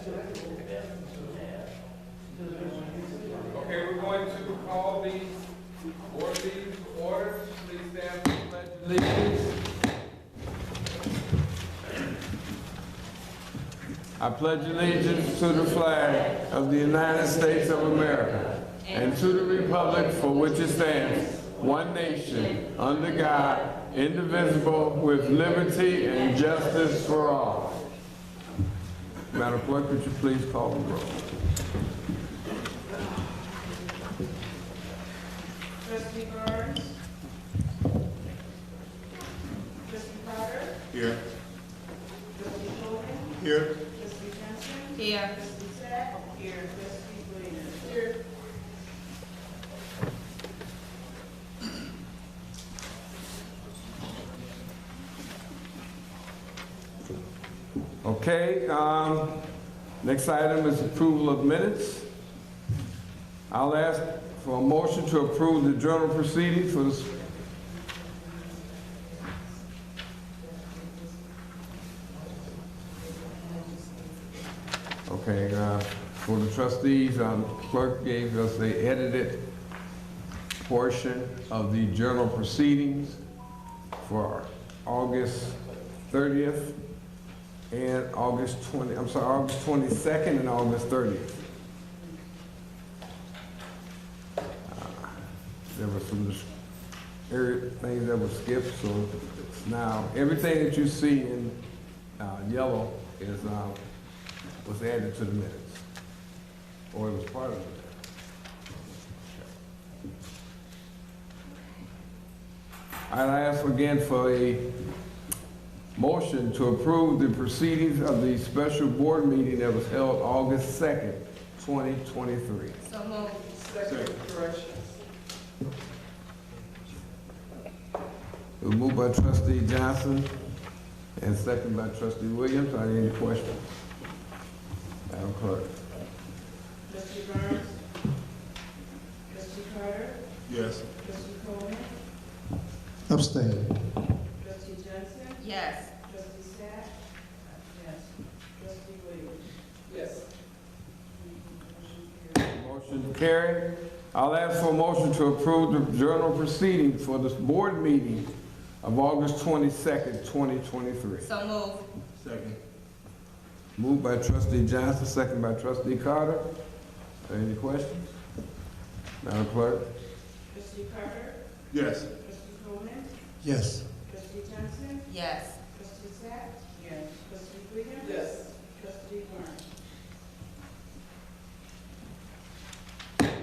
Okay, we're going to call these board meetings to order. Please stand for the pledge of allegiance. I pledge allegiance to the flag of the United States of America and to the republic for which it stands, one nation, under God, indivisible, with liberty and justice for all. Madam Clerk, would you please call the roll? Trustee Burns. Trustee Carter. Here. Trustee Coleman. Here. Trustee Johnson. Here. Trustee Sapp. Here. Trustee Williams. Here. Okay, next item is approval of minutes. I'll ask for a motion to approve the journal proceedings for this. Okay, for the trustees, clerk gave us the edited portion of the journal proceedings for August 30th and August 22nd and August 30th. There were some things that were skipped, so it's now, everything that you see in yellow is, was added to the minutes, or it was part of it. I ask again for a motion to approve the proceedings of the special board meeting that was held August 2nd, 2023. So moved. Second correction. It was moved by Trustee Johnson and second by Trustee Williams. Are there any questions? Madam Clerk. Trustee Burns. Trustee Carter. Yes. Trustee Coleman. Abstain. Trustee Johnson. Yes. Trustee Sapp. Yes. Trustee Williams. Yes. Motion carried. I'll ask for a motion to approve the journal proceedings for this board meeting of August 22nd, 2023. So moved. Second. Moved by Trustee Johnson, second by Trustee Carter. Are there any questions? Madam Clerk. Trustee Carter. Yes. Trustee Coleman. Yes. Trustee Johnson. Yes. Trustee Sapp. Yes. Trustee Williams. Yes. Trustee Burns.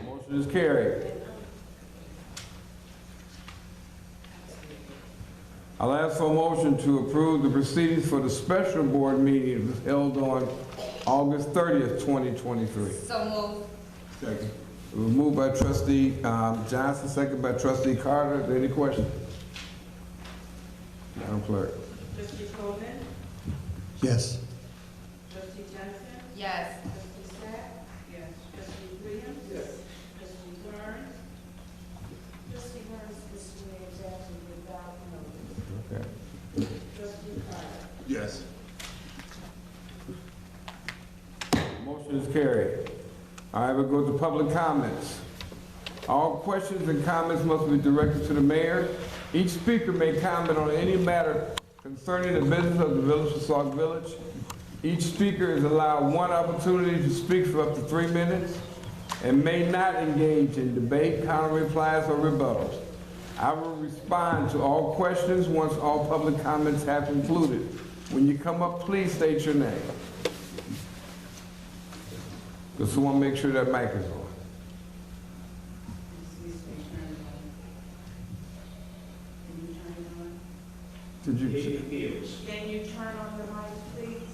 Motion is carried. I'll ask for a motion to approve the proceedings for the special board meeting that was held on August 30th, 2023. So moved. Second. It was moved by Trustee Johnson, second by Trustee Carter. Are there any questions? Madam Clerk. Trustee Coleman. Yes. Trustee Johnson. Yes. Trustee Sapp. Yes. Trustee Williams. Yes. Trustee Burns. Trustee Burns, this is actually without notice. Okay. Trustee Carter. Yes. Motion is carried. All right, we'll go to public comments. All questions and comments must be directed to the mayor. Each speaker may comment on any matter concerning the business of the village of Sauk Village. Each speaker is allowed one opportunity to speak for up to 3 minutes and may not engage in debate, counter replies, or rebuttals. I will respond to all questions once all public comments have concluded. When you come up, please state your name. Does someone make sure that mic is on? Did you? Can you turn on the mic, please?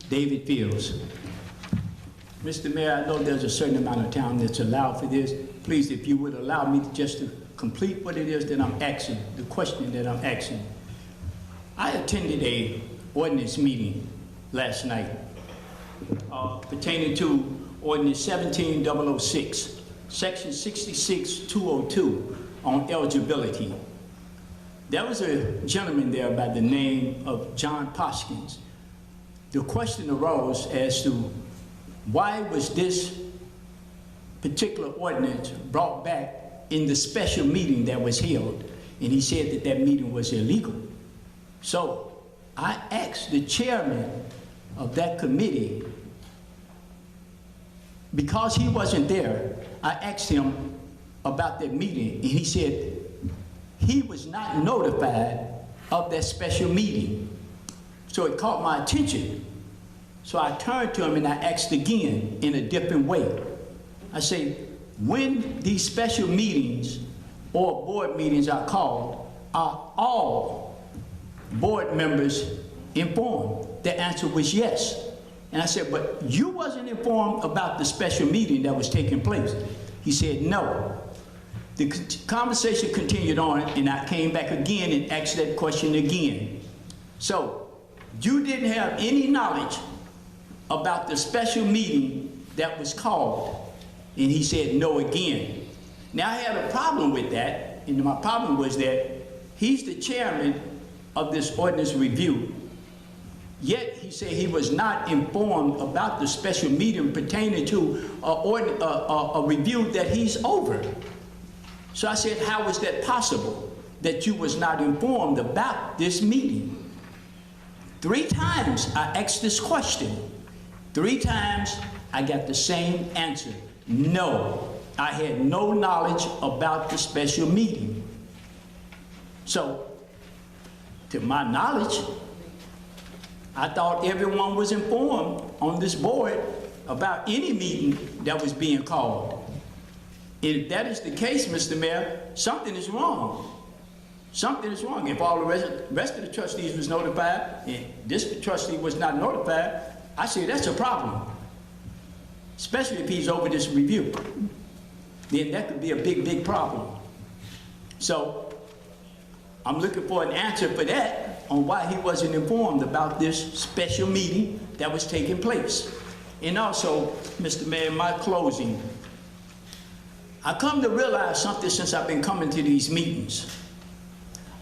David Fields. Mr. Mayor, I know there's a certain amount of time that's allowed for this. Please, if you would allow me to complete what it is that I'm asking, the question that I'm asking. I attended a ordinance meeting last night pertaining to Ordinance 17006, Section 66202, on eligibility. There was a gentleman there by the name of John Poskins. The question arose as to why was this particular ordinance brought back in the special meeting that was held, and he said that that meeting was illegal. So I asked the chairman of that committee, because he wasn't there, I asked him about that meeting, and he said he was not notified of that special meeting. So it caught my attention. So I turned to him and I asked again in a different way. I say, when these special meetings or board meetings are called, are all board members informed? The answer was yes. And I said, but you wasn't informed about the special meeting that was taking place. He said, no. The conversation continued on, and I came back again and asked that question again. So, you didn't have any knowledge about the special meeting that was called? And he said no again. Now, I had a problem with that, and my problem was that he's the chairman of this ordinance review, yet he said he was not informed about the special meeting pertaining to a review that he's over. So I said, how is that possible that you was not informed about this meeting? 3 times I asked this question. 3 times I got the same answer. No, I had no knowledge about the special meeting. So, to my knowledge, I thought everyone was informed on this board about any meeting that was being called. If that is the case, Mr. Mayor, something is wrong. Something is wrong. If all the rest of the trustees was notified and this trustee was not notified, I say that's a problem. Especially if he's over this review. Then that could be a big, big problem. So I'm looking for an answer for that on why he wasn't informed about this special meeting that was taking place. And also, Mr. Mayor, in my closing, I come to realize something since I've been coming to these meetings.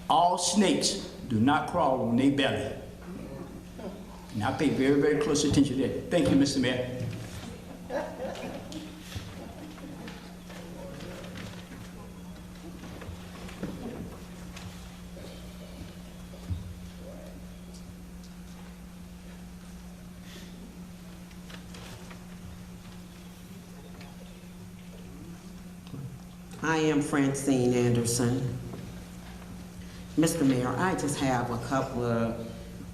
All snakes do not crawl on their belly. And I pay very, very close attention to that. Thank you, Mr. Mayor. I am Francine Anderson. Mr. Mayor, I just have a couple of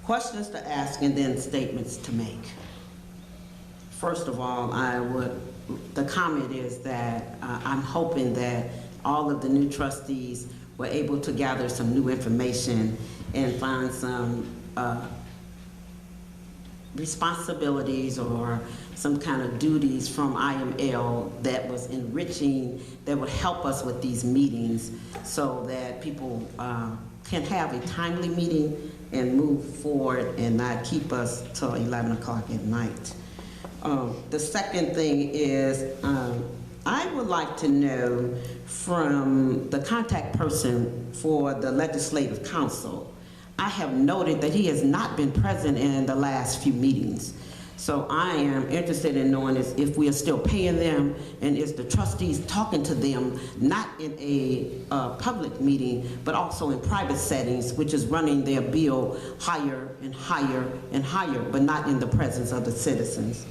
questions to ask and then statements to make. First of all, the comment is that I'm hoping that all of the new trustees were able to gather some new information and find some responsibilities or some kind of duties from IML that was enriching, that would help us with these meetings so that people can have a timely meeting and move forward and not keep us till 11 o'clock at night. The second thing is, I would like to know from the contact person for the Legislative Council, I have noted that he has not been present in the last few meetings. So I am interested in knowing if we are still paying them and is the trustees talking to them, not in a public meeting, but also in private settings, which is running their bill higher and higher and higher, but not in the presence of the citizens.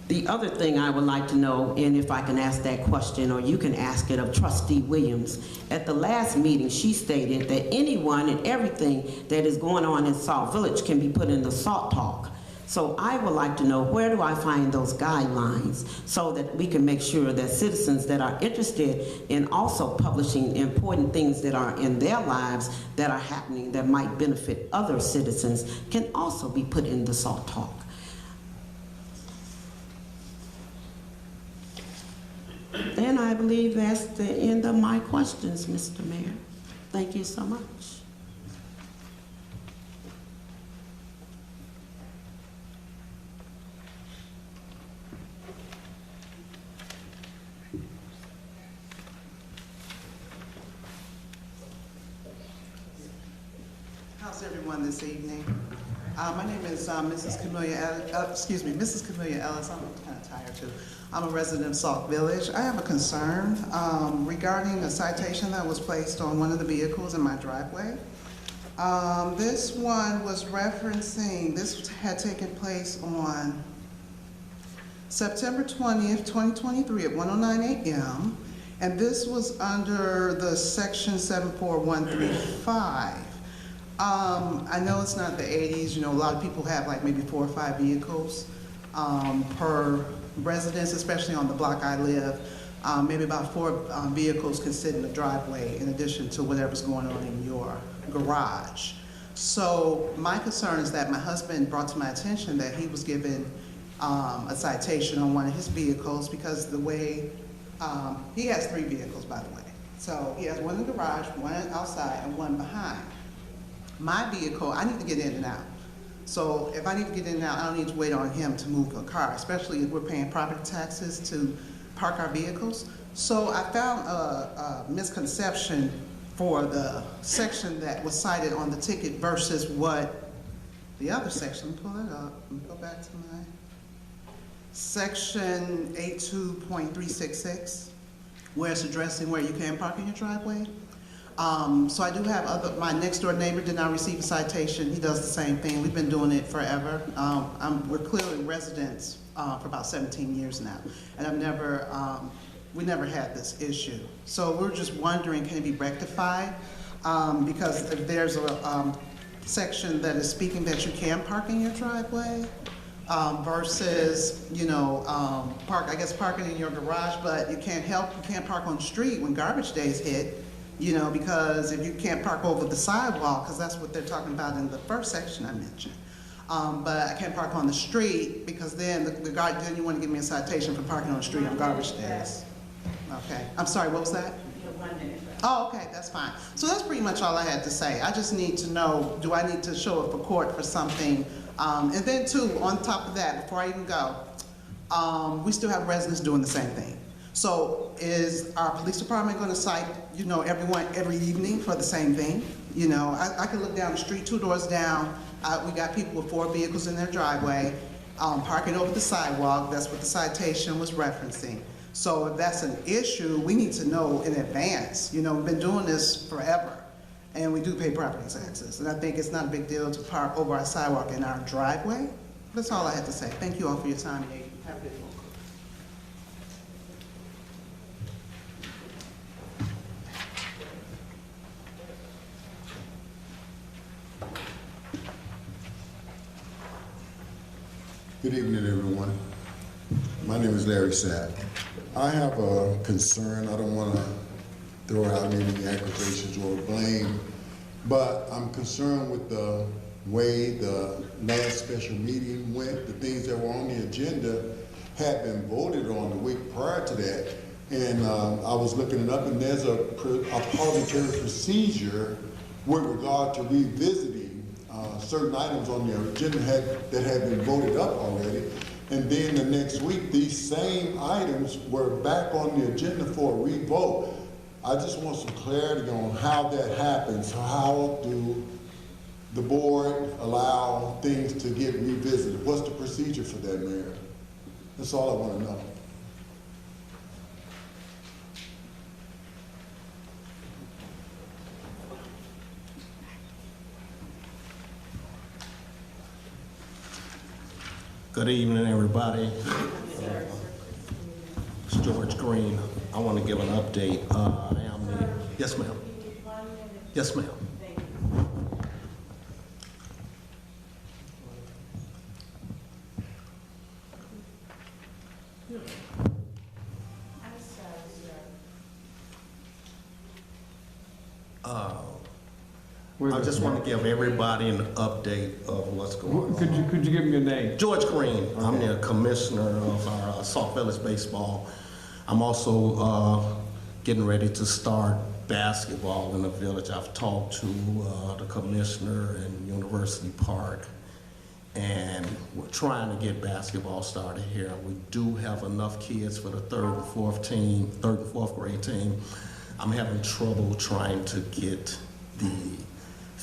The other thing I would like to know, and if I can ask that question, or you can ask it of Trustee Williams. At the last meeting, she stated that anyone and everything that is going on in Sauk Village can be put in the Sauk Talk. So I would like to know, where do I find those guidelines so that we can make sure that citizens that are interested in also publishing important things that are in their lives that are happening that might benefit other citizens can also be put in the Sauk Talk. And I believe that's the end of my questions, Mr. Mayor. Thank you so much. How's everyone this evening? My name is Mrs. Camelia Ellis. I'm kind of tired too. I'm a resident of Sauk Village. I have a concern regarding a citation that was placed on one of the vehicles in my driveway. This one was referencing, this had taken place on September 20th, 2023 at 1:09 a.m. And this was under the section 74135. I know it's not the 80s, you know, a lot of people have like maybe 4 or 5 vehicles per residence, especially on the block I live. Maybe about 4 vehicles can sit in the driveway in addition to whatever's going on in your garage. So my concern is that my husband brought to my attention that he was given a citation on one of his vehicles because the way, he has 3 vehicles, by the way. So he has one in the garage, one outside, and one behind. My vehicle, I need to get in and out. So if I need to get in and out, I don't need to wait on him to move a car, especially if we're paying property taxes to park our vehicles. So I found a misconception for the section that was cited on the ticket versus what the other section, let me pull it up, let me go back to my section 82.366, where it's addressing where you can park in your driveway. So I do have my next door neighbor did not receive a citation. He does the same thing. We've been doing it forever. We're clearly residents for about 17 years now, and we never had this issue. So we're just wondering, can it be rectified? Because if there's a section that is speaking that you can park in your driveway, versus, you know, parking in your garage, but you can't park on the street when garbage days hit, you know, because if you can't park over the sidewalk, because that's what they're talking about in the first section I mentioned. But I can't park on the street because then then you want to give me a citation for parking on the street on garbage days. Okay, I'm sorry, what was that? Oh, okay, that's fine. So that's pretty much all I had to say. I just need to know, do I need to show up for court for something? And then too, on top of that, before I even go, we still have residents doing the same thing. So is our police department going to cite, you know, everyone every evening for the same thing? You know, I can look down the street, 2 doors down, we got people with 4 vehicles in their driveway, parking over the sidewalk. That's what the citation was referencing. So if that's an issue, we need to know in advance. You know, we've been doing this forever, and we do pay property taxes. And I think it's not a big deal to park over our sidewalk in our driveway. That's all I had to say. Thank you all for your time. Have a good one. Good evening, everyone. My name is Larry Sapp. I have a concern. I don't want to throw out any accusations or blame, but I'm concerned with the way the last special meeting went. The things that were on the agenda had been voted on the week prior to that, and I was looking it up, and there's a parliamentary procedure with regard to revisiting certain items on the agenda that had been voted up already. And then the next week, these same items were back on the agenda for a revote. I just want some clarity on how that happens. How do the board allow things to get revisited? What's the procedure for that, Mayor? That's all I want to know. Good evening, everybody. It's George Green. I want to give an update. Yes, ma'am. Yes, ma'am. I just want to give everybody an update of what's going on. Could you give me your name? George Green. Okay. I'm the commissioner of our Sauk Village baseball. I'm also getting ready to start basketball in the village. I've talked to the commissioner in University Park, and we're trying to get basketball started here. We do have enough kids for the third and fourth grade team. I'm having trouble trying to get the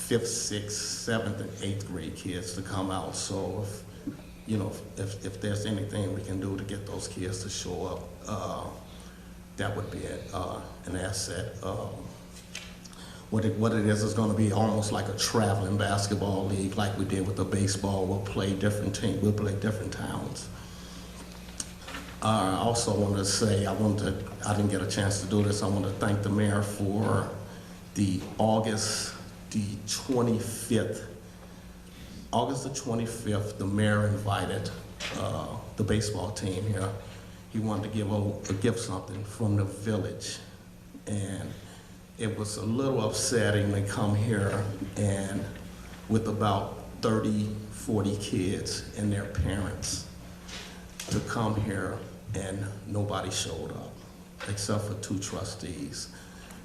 5th, 6th, 7th, and 8th grade kids to come out. So if there's anything we can do to get those kids to show up, that would be an asset. What it is going to be almost like a traveling basketball league, like we did with the baseball. We'll play different teams. We'll play different towns. I also wanted to say I didn't get a chance to do this. I want to thank the mayor for the August the 25th. August the 25th, the mayor invited the baseball team here. He wanted to give something from the village, and it was a little upsetting to come here and with about 30, 40 kids and their parents to come here and nobody showed up except for 2 trustees.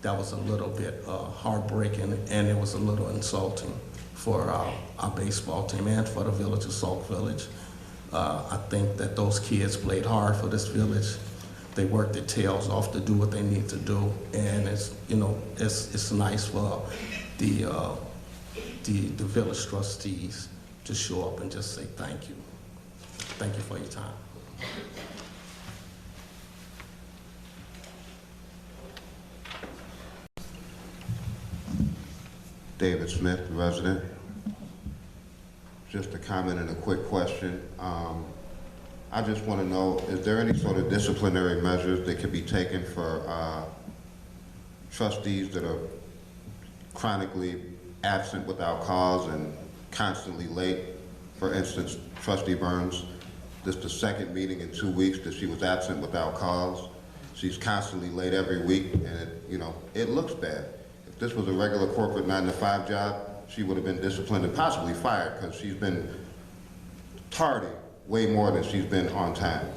That was a little bit heartbreaking, and it was a little insulting for our baseball team and for the village of Sauk Village. I think that those kids played hard for this village. They worked their tails off to do what they need to do, and it's nice for the village trustees to show up and just say thank you. Thank you for your time. David Smith, resident. Just a comment and a quick question. I just want to know, is there any sort of disciplinary measures that could be taken for trustees that are chronically absent without cause and constantly late? For instance, Trustee Burns, this is the second meeting in 2 weeks that she was absent without cause. She's constantly late every week, and it looks bad. If this was a regular corporate 9-to-5 job, she would have been disciplined and possibly fired, because she's been tardy way more than she's been on time.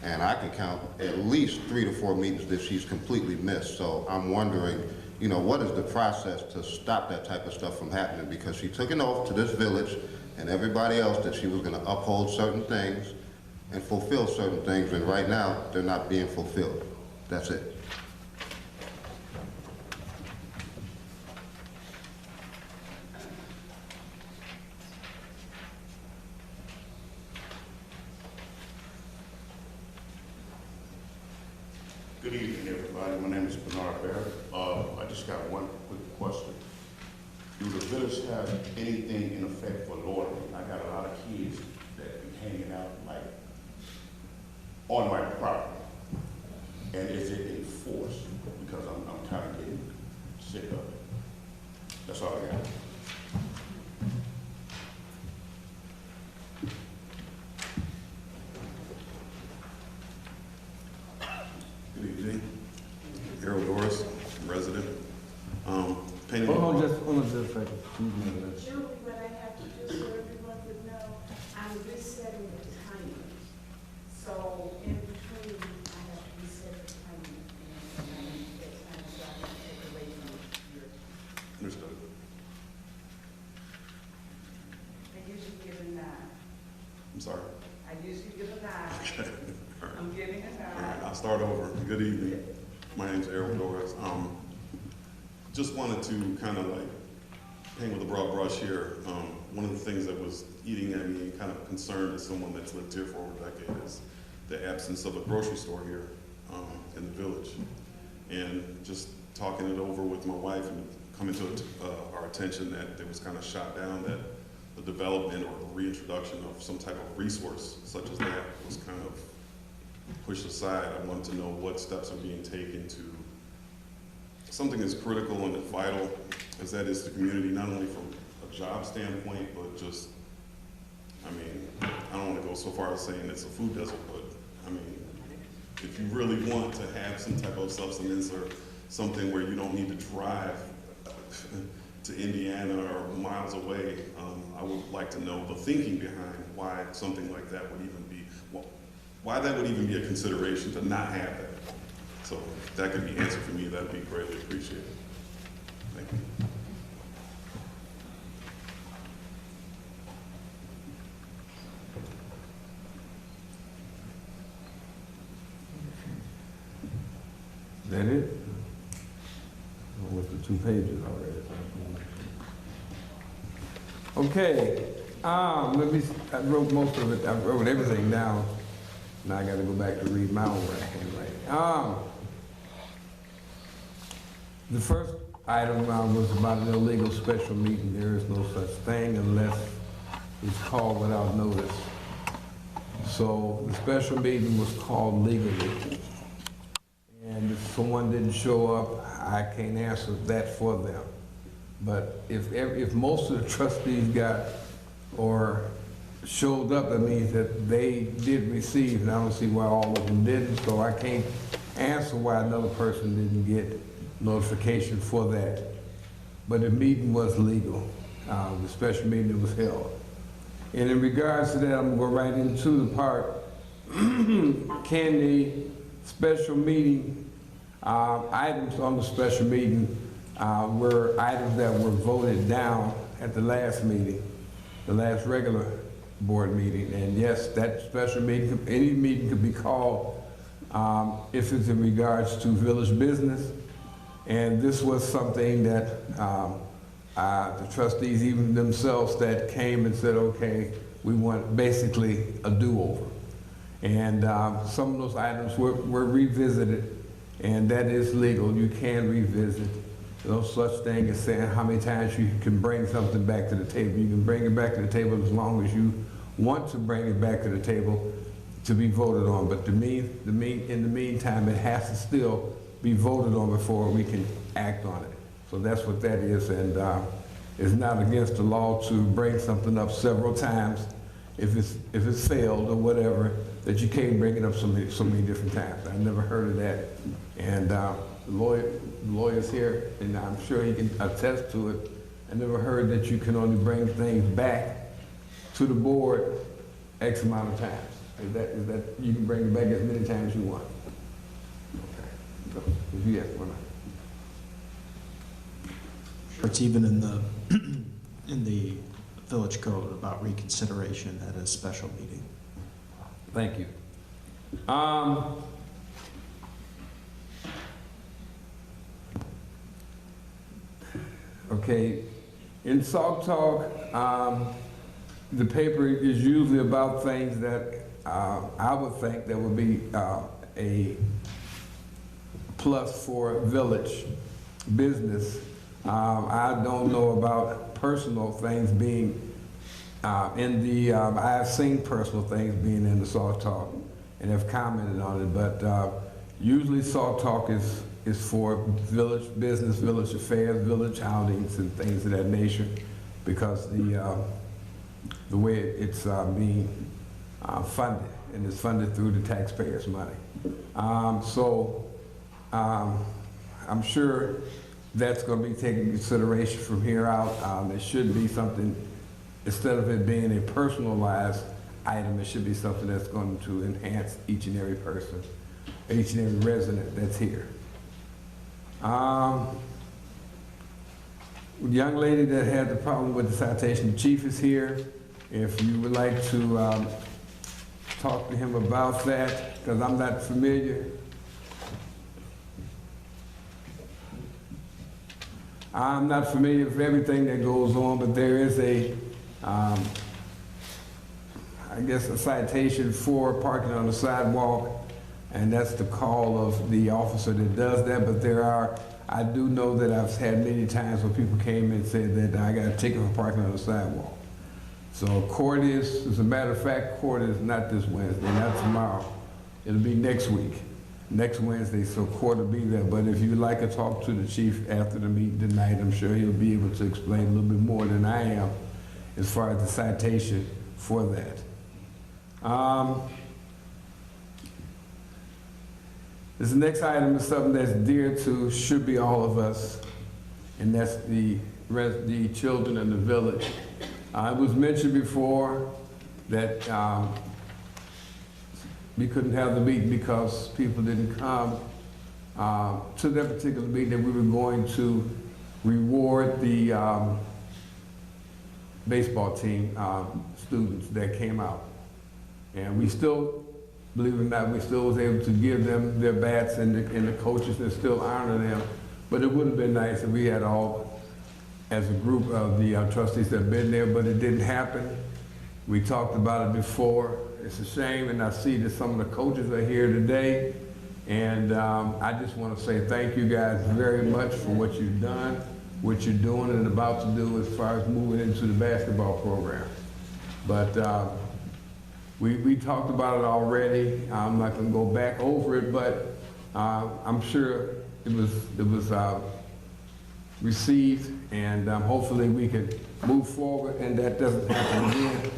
And I can count at least 3 to 4 meetings that she's completely missed. So I'm wondering, what is the process to stop that type of stuff from happening? Because she took an oath to this village and everybody else that she was going to uphold certain things and fulfill certain things, and right now they're not being fulfilled. That's it. Good evening, everybody. My name is Bernard Barrett. I just got one quick question. Do the village have anything in effect for loitering? I got a lot of kids that be hanging out like on my property. And is it enforced? Because I'm kind of getting sick of it. That's all I got. Good evening. Harold Doris, resident. Painting. Hold on just a second. Julie, what I have to do so everyone would know, I'm resetting the timer. So in between, I have to reset the timer. And I need that time so I can take away from your. Understood. I usually give a 9. I'm sorry. I usually give a 9. Okay. All right. I'm giving a 9. All right, I'll start over. Good evening. My name's Harold Doris. Just wanted to kind of like paint with a broad brush here. One of the things that was eating at me and kind of concerned as someone that's lived here for over a decade is the absence of a grocery store here in the village. And just talking it over with my wife and coming to our attention that it was kind of shot down, that the development or the reintroduction of some type of resource such as that was kind of pushed aside. I wanted to know what steps are being taken to something as critical and as vital as that is to the community, not only from a job standpoint, but just, I don't want to go so far as saying it's a food desert, but if you really want to have some type of sustenance or something where you don't need to drive to Indiana or miles away, I would like to know the thinking behind why something like that would even be, why that would even be a consideration to not have that. So if that could be answered for me, that'd be greatly appreciated. Thank you. Is that it? Or was the 2 pages already? Okay, let me, I wrote most of it, I wrote everything down. Now I gotta go back to read my own handwriting. The first item was about an illegal special meeting. There is no such thing unless it's called without notice. So the special meeting was called legally. And if someone didn't show up, I can't answer that for them. But if most of the trustees got or showed up, that means that they did receive, and I don't see why all of them didn't, so I can't answer why another person didn't get notification for that. But the meeting was legal, the special meeting that was held. And in regards to that, I'm gonna go right into the part, can the special meeting, items on the special meeting were items that were voted down at the last meeting, the last regular board meeting. And yes, that special meeting, any meeting could be called if it's in regards to village business. And this was something that the trustees, even themselves, that came and said, okay, we want basically a do-over. And some of those items were revisited, and that is legal. You can revisit. No such thing as saying how many times you can bring something back to the table. You can bring it back to the table as long as you want to bring it back to the table to be voted on. But in the meantime, it has to still be voted on before we can act on it. So that's what that is, and it's not against the law to bring something up several times if it's failed or whatever, that you can't bring it up so many different times. I never heard of that. And the lawyer's here, and I'm sure he can attest to it. I never heard that you can only bring things back to the board X amount of times. Is that you can bring it back as many times as you want? Okay. So, if you ask one. It's even in the village code about reconsideration at a special meeting. Thank you. Okay, in Sauk Talk, the paper is usually about things that I would think that would be a plus for village business. I don't know about personal things being in the, I've seen personal things being in the Sauk Talk and have commented on it, but usually Sauk Talk is for village business, village affairs, village outings, and things of that nature, because the way it's being funded, and it's funded through the taxpayers' money. I'm sure that's going to be taken into consideration from here out. It should be something, instead of it being a personalized item, it should be something that's going to enhance each and every person, each and every resident that's here. The young lady that had the problem with the citation, the chief is here. If you would like to talk to him about that, because I'm not familiar. I'm not familiar with everything that goes on, but there is a, I guess, a citation for parking on the sidewalk, and that's the call of the officer that does that. But there are, I do know that I've had many times where people came and said that I got a ticket for parking on the sidewalk. So court is, as a matter of fact, court is not this Wednesday, not tomorrow. It'll be next week, next Wednesday, so court will be there. But if you'd like to talk to the chief after the meeting tonight, I'm sure he'll be able to explain a little bit more than I am as far as the citation for that. This next item is something that's dear to, should be all of us, and that's the children in the village. It was mentioned before that we couldn't have the meeting because people didn't come to that particular meeting, that we were going to reward the baseball team students that came out. And we still, believe it or not, we still was able to give them their bats and the coaches and still honor them. But it would have been nice if we had all as a group of the trustees that have been there, but it didn't happen. We talked about it before. It's a shame, and I see that some of the coaches are here today. And I just want to say thank you guys very much for what you've done, what you're doing and about to do as far as moving into the basketball program. But we talked about it already. I'm not going to go back over it, but I'm sure it was received, and hopefully we can move forward and that doesn't happen again.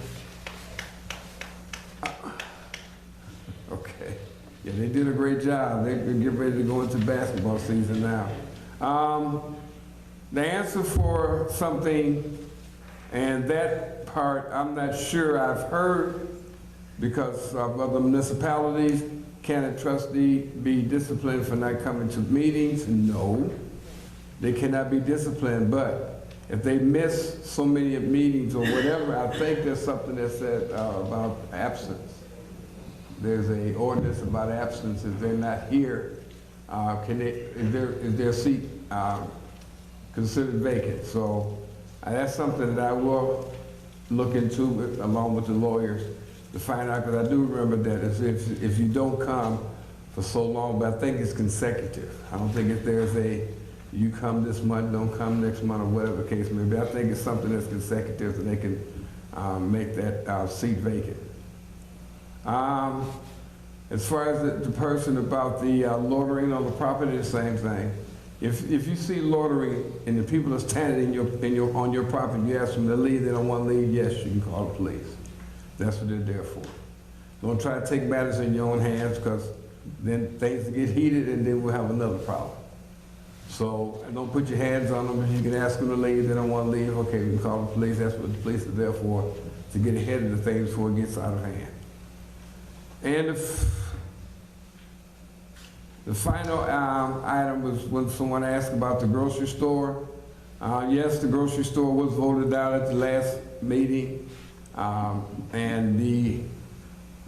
Okay. Yeah, they did a great job. They're getting ready to go into basketball season now. The answer for something, and that part I'm not sure I've heard, because of other municipalities. Can a trustee be disciplined for not coming to meetings? No, they cannot be disciplined, but if they miss so many meetings or whatever, I think there's something that said about absence. There's an ordinance about absence. If they're not here, is their seat considered vacant? So that's something that I will look into along with the lawyers to find out, because I do remember that if you don't come for so long, but I think it's consecutive. I don't think if there's you come this month, don't come next month, or whatever the case may be. I think it's something that's consecutive, and they can make that seat vacant. As far as the person about the loitering on the property, the same thing. If you see loitering and the people are standing on your property, you ask them to leave, they don't want to leave, yes, you can call the police. That's what they're there for. Don't try to take matters in your own hands, because then things get heated and then we'll have another problem. So don't put your hands on them. If you can ask them to leave, they don't want to leave, okay, we can call the police. That's what the police are there for, to get ahead of the things before it gets out of hand. And the final item was when someone asked about the grocery store. Yes, the grocery store was voted out at the last meeting. And the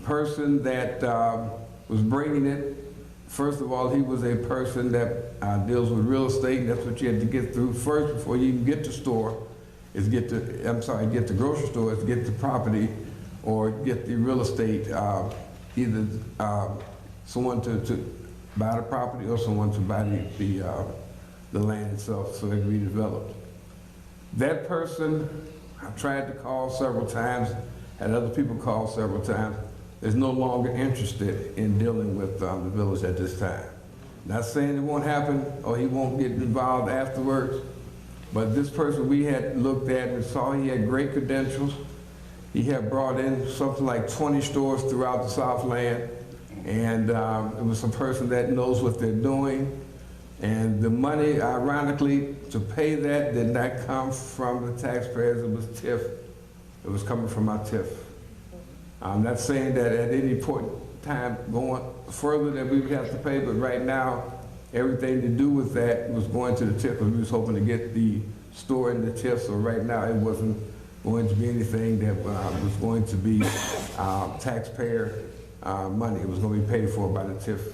person that was bringing it, first of all, he was a person that deals with real estate. That's what you had to get through first before you can get the store. Get the grocery store, is get the property or get the real estate. Either someone to buy the property or someone to buy the land itself so it can be developed. That person, I tried to call several times, had other people call several times, is no longer interested in dealing with the village at this time. Not saying it won't happen or he won't get involved afterwards, but this person we had looked at and saw he had great credentials. He had brought in something like 20 stores throughout the Southland, and it was a person that knows what they're doing. And the money, ironically, to pay that did not come from the taxpayers, it was TIF. It was coming from our TIF. I'm not saying that at any point in time going further that we would have to pay, but right now, everything to do with that was going to the TIF, because we was hoping to get the store in the TIF, so right now it wasn't going to be anything that was going to be taxpayer money. It was going to be paid for by the TIF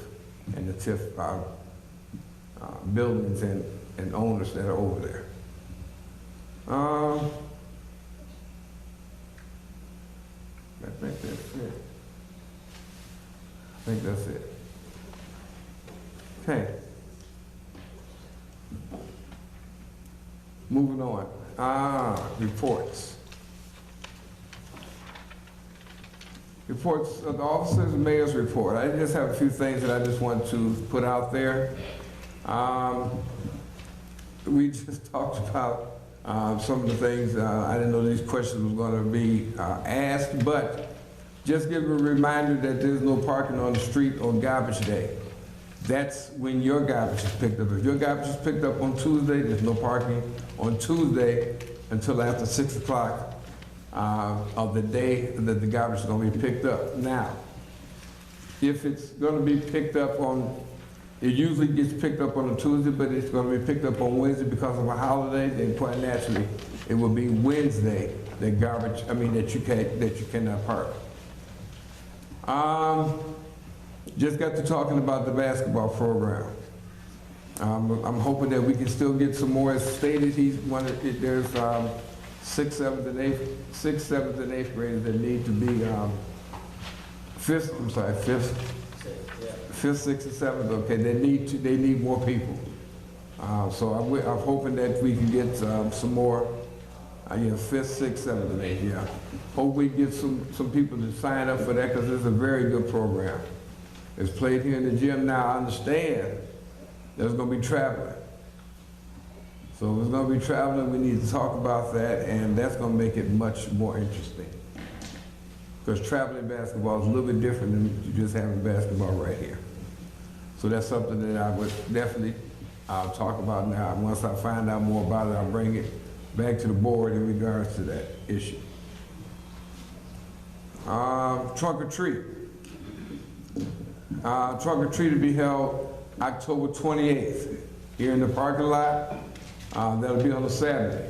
and the TIF buildings and owners that are over there. I think that's it. I think that's it. Okay. Moving on. Reports. Reports of the officers and mayor's report. I just have a few things that I just want to put out there. We just talked about some of the things. I didn't know these questions were going to be asked, but just give a reminder that there's no parking on the street on garbage day. That's when your garbage is picked up. If your garbage is picked up on Tuesday, there's no parking on Tuesday until after 6 o'clock of the day that the garbage is going to be picked up. Now, if it's going to be picked up on, it usually gets picked up on a Tuesday, but it's going to be picked up on Wednesday because of a holiday, then quite naturally, it will be Wednesday that you cannot park. Just got to talking about the basketball program. I'm hoping that we can still get some more. As stated, there's 6th, 7th, and 8th graders that need to be, 5th, 6th, and 7th, okay, they need more people. So I'm hoping that we can get some more, 5th, 6th, 7th, and 8th, yeah. Hope we get some people to sign up for that, because it's a very good program. It's played here in the gym now. I understand there's gonna be traveling. So if there's gonna be traveling, we need to talk about that, and that's gonna make it much more interesting. Because traveling basketball is a little bit different than just having basketball right here. So that's something that I would definitely talk about now. Once I find out more about it, I'll bring it back to the board in regards to that issue. Trunk or treat. Trunk or treat to be held October 28th here in the parking lot. That'll be on a Saturday.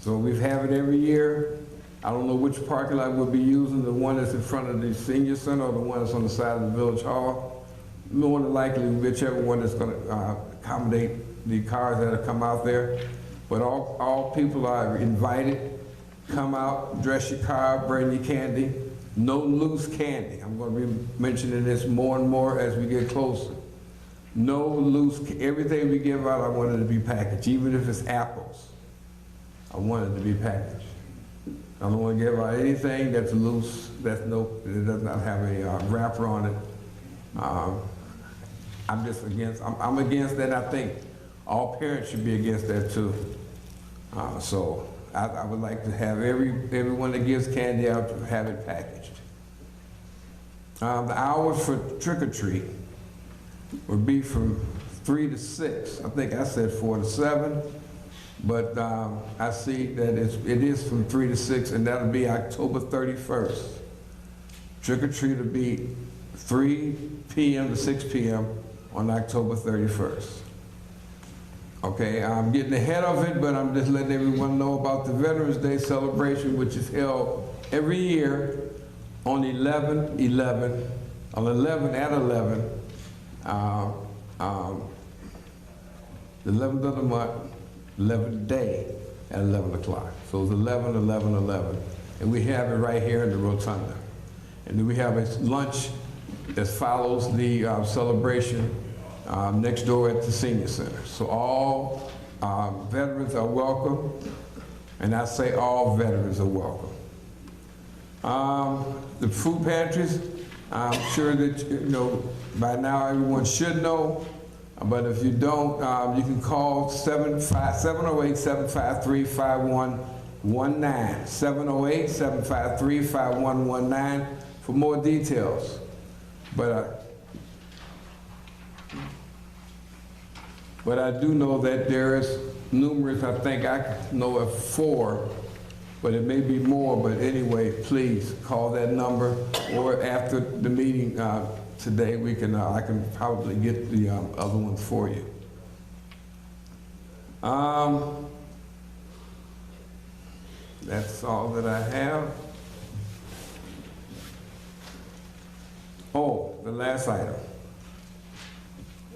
So we have it every year. I don't know which parking lot we'll be using, the one that's in front of the senior center or the one that's on the side of the village hall. More than likely, whichever one that's going to accommodate the cars that'll come out there. But all people are invited. Come out, dress your car, bring your candy. No loose candy. I'm going to be mentioning this more and more as we get closer. No loose, everything we give out, I want it to be packaged. Even if it's apples, I want it to be packaged. I don't want to give out anything that's loose, that does not have a wrapper on it. I'm just against, I'm against that. I think all parents should be against that too. So I would like to have everyone that gives candy out to have it packaged. The hours for trick or treat would be from 3 to 6. I think I said 4 to 7, but I see that it is from 3 to 6, and that'll be October 31st. Trick or treat will be 3 p.m. to 6 p.m. on October 31st. Okay, I'm getting ahead of it, but I'm just letting everyone know about the Veterans Day celebration, which is held every year on 11/11, on 11 at 11, the 11th of the month, 11th day at 11 o'clock. So it's 11, 11, 11. And we have it right here in the rotunda. And then we have a lunch that follows the celebration next door at the senior center. So all veterans are welcome, and I say all veterans are welcome. The food pantries, I'm sure that by now everyone should know, but if you don't, you can call 708-753-5119, 708-753-5119 for more details. But I do know that there is numerous, I think I know of 4, but it may be more, but anyway, please call that number, or after the meeting today, I can probably get the other ones for you. That's all that I have. Oh, the last item.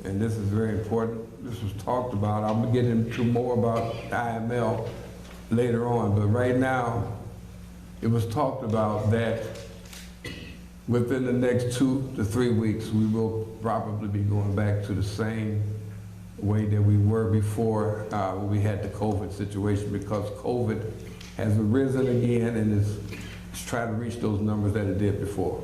And this is very important. This was talked about. I'm gonna get into more about IML later on, but right now, it was talked about that within the next 2 to 3 weeks, we will probably be going back to the same way that we were before we had the COVID situation, because COVID has arisen again and is trying to reach those numbers that it did before.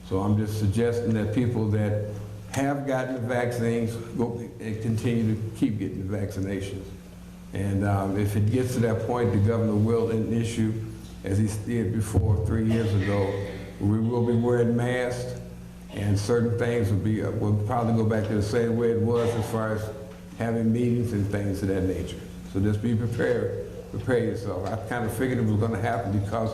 So I'm just suggesting that people that have gotten the vaccines go and continue to keep getting the vaccinations. And if it gets to that point, the governor will issue, as he did before 3 years ago, we will be wearing masks, and certain things will probably go back to the same way it was as far as having meetings and things of that nature. So just be prepared, prepare yourself. I kind of figured it was going to happen because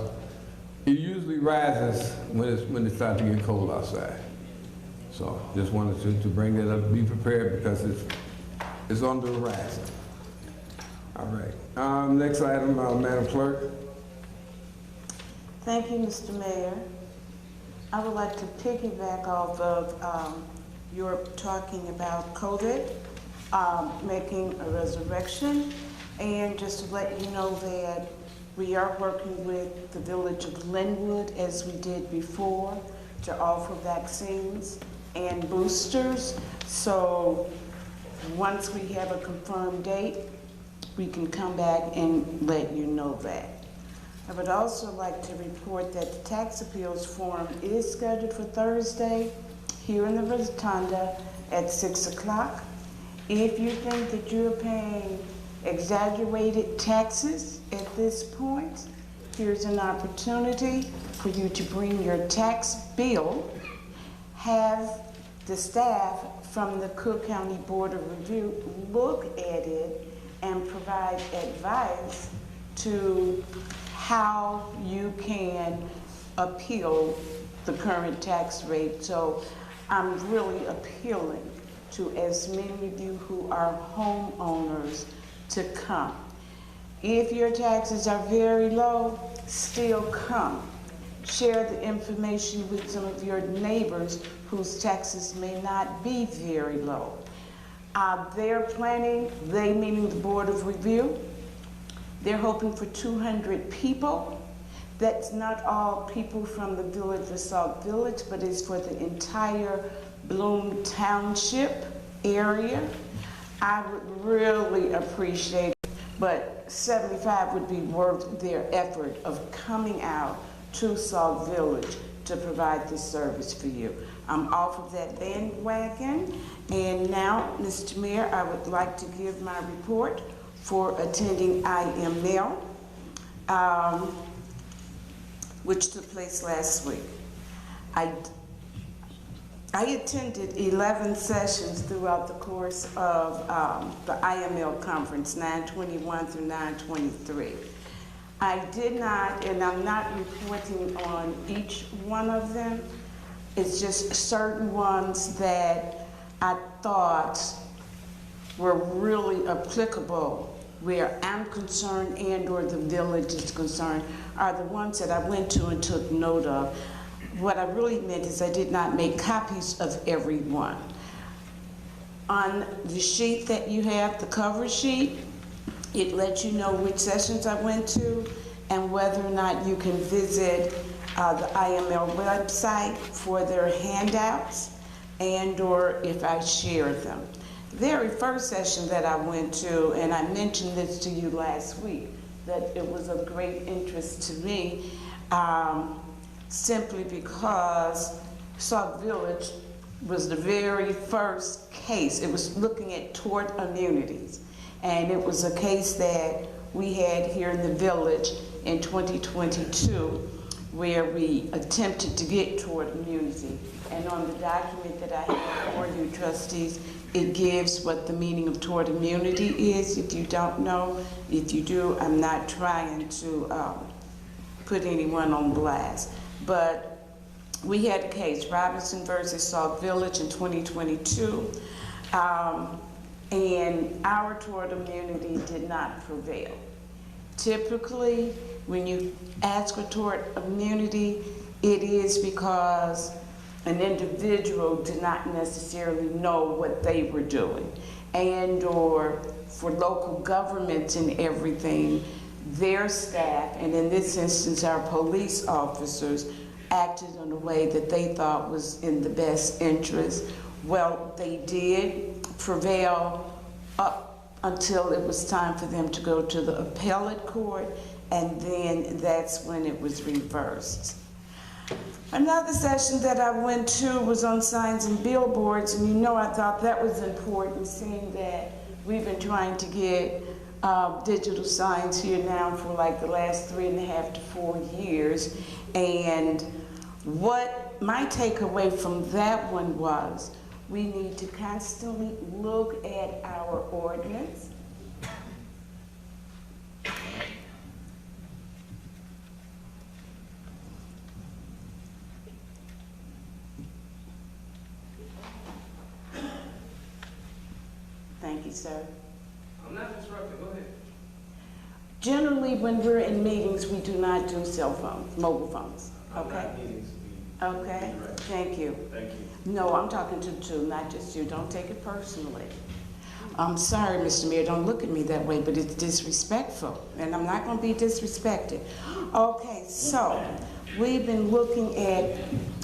it usually rises when it starts to get cold outside. So just wanted to bring that up, be prepared, because it's on the horizon. All right. Next item, Madam Clerk. Thank you, Mr. Mayor. I would like to piggyback off of you're talking about COVID, making a resurrection. And just to let you know that we are working with the village of Linwood, as we did before, to offer vaccines and boosters. So once we have a confirmed date, we can come back and let you know that. I would also like to report that the tax appeals forum is scheduled for Thursday here in the Rotunda at 6 o'clock. If you think that you're paying exaggerated taxes at this point, here's an opportunity for you to bring your tax bill, have the staff from the Cook County Board of Review look at it and provide advice to how you can appeal the current tax rate. So I'm really appealing to as many of you who are homeowners to come. If your taxes are very low, still come. Share the information with some of your neighbors whose taxes may not be very low. They're planning, they meaning the Board of Review, they're hoping for 200 people. That's not all people from the village of Sauk Village, but it's for the entire Bloom Township area. I would really appreciate it, but 75 would be worth their effort of coming out to Sauk Village to provide this service for you. I'm off of that bandwagon, and now, Mr. Mayor, I would like to give my report for attending IML, which took place last week. I attended 11 sessions throughout the course of the IML conference, 921 through 923. I did not, and I'm not reporting on each one of them. It's just certain ones that I thought were really applicable where I'm concerned and or the village is concerned are the ones that I went to and took note of. What I really meant is I did not make copies of every one. On the sheet that you have, the cover sheet, it lets you know which sessions I went to and whether or not you can visit the IML website for their handouts and or if I share them. The very first session that I went to, and I mentioned this to you last week, that it was of great interest to me simply because Sauk Village was the very first case. It was looking at tort immunities. And it was a case that we had here in the village in 2022 where we attempted to get tort immunity. And on the document that I have for you, trustees, it gives what the meaning of tort immunity is, if you don't know. If you do, I'm not trying to put anyone on blast. But we had a case, Robinson versus Sauk Village in 2022, and our tort immunity did not prevail. Typically, when you ask for tort immunity, it is because an individual did not necessarily know what they were doing, and or for local governments and everything, their staff, and in this instance our police officers, acted in a way that they thought was in the best interest. Well, they did prevail up until it was time for them to go to the appellate court, and then that's when it was reversed. Another session that I went to was on signs and billboards, and you know I thought that was important, seeing that we've been trying to get digital signs here now for like the last 3.5 to 4 years. And what my takeaway from that one was, we need to constantly look at our ordinance. Thank you, sir. I'm not disrupting, go ahead. Generally, when we're in meetings, we do not do cell phones, mobile phones, okay? Meetings, Okay, thank you. Thank you. No, I'm talking to two, not just you. Don't take it personally. I'm sorry, Mr. Mayor, don't look at me that way, but it's disrespectful, and I'm not going to be disrespected. Okay, so we've been looking at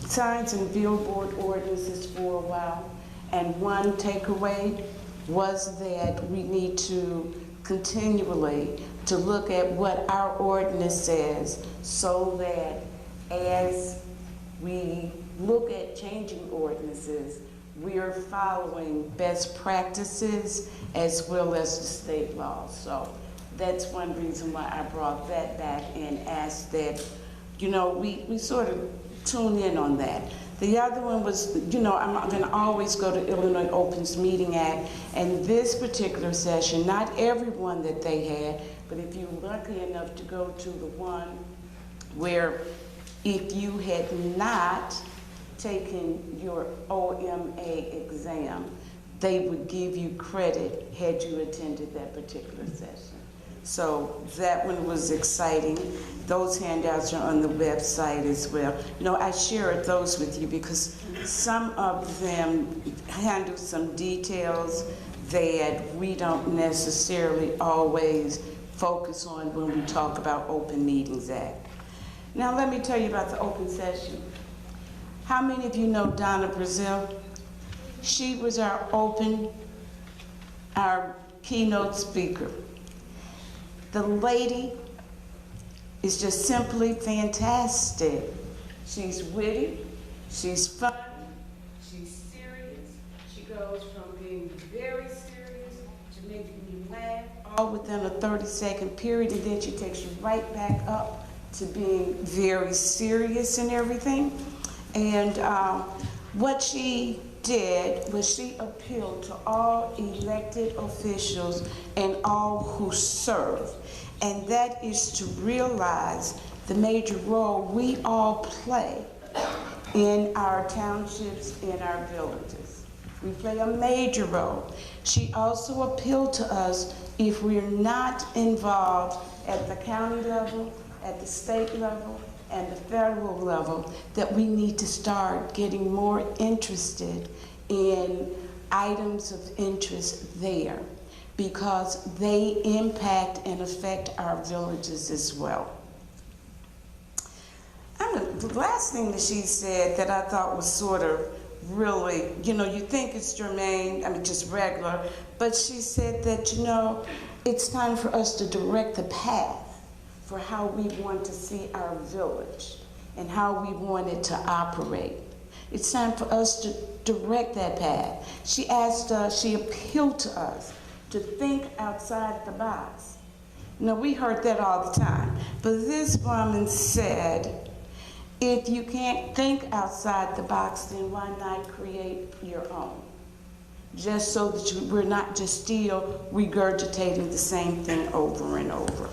signs and billboard ordinances for a while, and one takeaway was that we need to continually to look at what our ordinance says so that as we look at changing ordinances, we are following best practices as well as the state laws. So that's one reason why I brought that back and asked that, you know, we sort of tune in on that. The other one was, you know, I'm going to always go to Illinois Opens Meeting Act, and this particular session, not everyone that they had, but if you were lucky enough to go to the one where if you had not taken your OMA exam, they would give you credit had you attended that particular session. So that one was exciting. Those handouts are on the website as well. You know, I shared those with you because some of them handle some details that we don't necessarily always focus on when we talk about Open Meetings Act. Now let me tell you about the open session. How many of you know Donna Brazil? She was our keynote speaker. The lady is just simply fantastic. She's witty, she's fun, she's serious. She goes from being very serious to making you laugh all within a 30-second period, and then she takes you right back up to being very serious and everything. And what she did was she appealed to all elected officials and all who serve. And that is to realize the major role we all play in our townships, in our villages. We play a major role. She also appealed to us if we're not involved at the county level, at the state level, and the federal level, that we need to start getting more interested in items of interest there because they impact and affect our villages as well. The last thing that she said that I thought was sort of really, you know, you think it's germane, I mean just regular, but she said that, you know, it's time for us to direct the path for how we want to see our village and how we want it to operate. It's time for us to direct that path. She asked us, she appealed to us to think outside the box. Now, we heard that all the time, but this woman said, if you can't think outside the box, then why not create your own? Just so that we're not just still regurgitating the same thing over and over.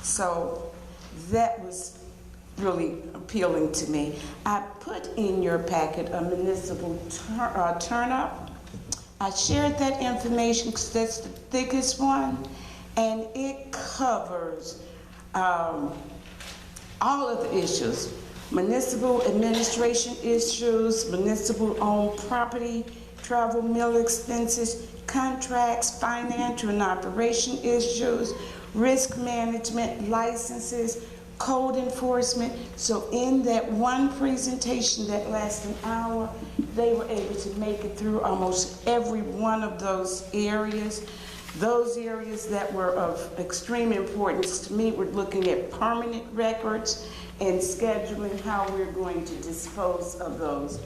So that was really appealing to me. I put in your packet a municipal turn-up. I shared that information because that's the thickest one, and it covers all of the issues. Municipal administration issues, municipal-owned property, travel meal expenses, contracts, financial and operation issues, risk management, licenses, code enforcement. So in that one presentation that lasted an hour, they were able to make it through almost every one of those areas. Those areas that were of extreme importance to me were looking at permanent records and scheduling how we're going to dispose of those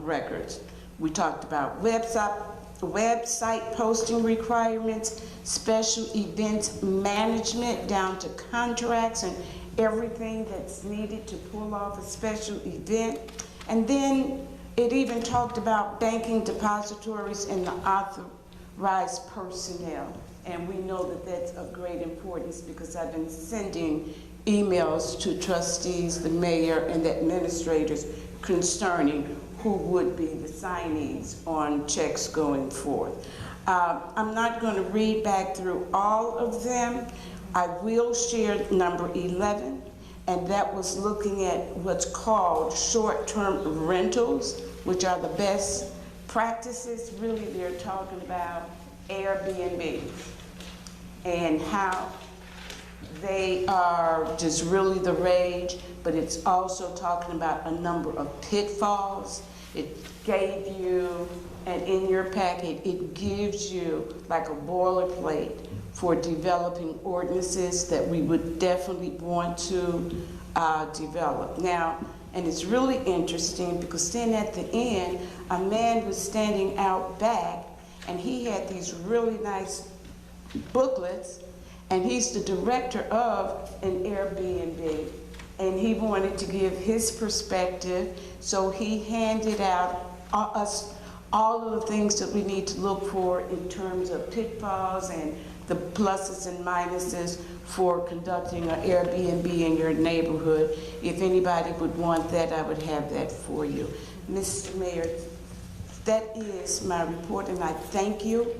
records. We talked about website posting requirements, special event management down to contracts and everything that's needed to pull off a special event. And then it even talked about banking depositories and the authorized personnel. And we know that that's of great importance because I've been sending emails to trustees, the mayor, and the administrators concerning who would be the signees on checks going forth. I'm not going to read back through all of them. I will share number 11. and that was looking at what's called short-term rentals, which are the best practices. Really, they're talking about Airbnb and how they are just really the rage, but it's also talking about a number of pitfalls. It gave you, and in your packet, it gives you like a boilerplate for developing ordinances that we would definitely want to develop. Now, and it's really interesting because then at the end, a man was standing out back and he had these really nice booklets, and he's the director of an Airbnb, and he wanted to give his perspective, so he handed out us all of the things that we need to look for in terms of pitfalls and the pluses and minuses for conducting an Airbnb in your neighborhood. If anybody would want that, I would have that for you. Mr. Mayor, that is my report, and I thank you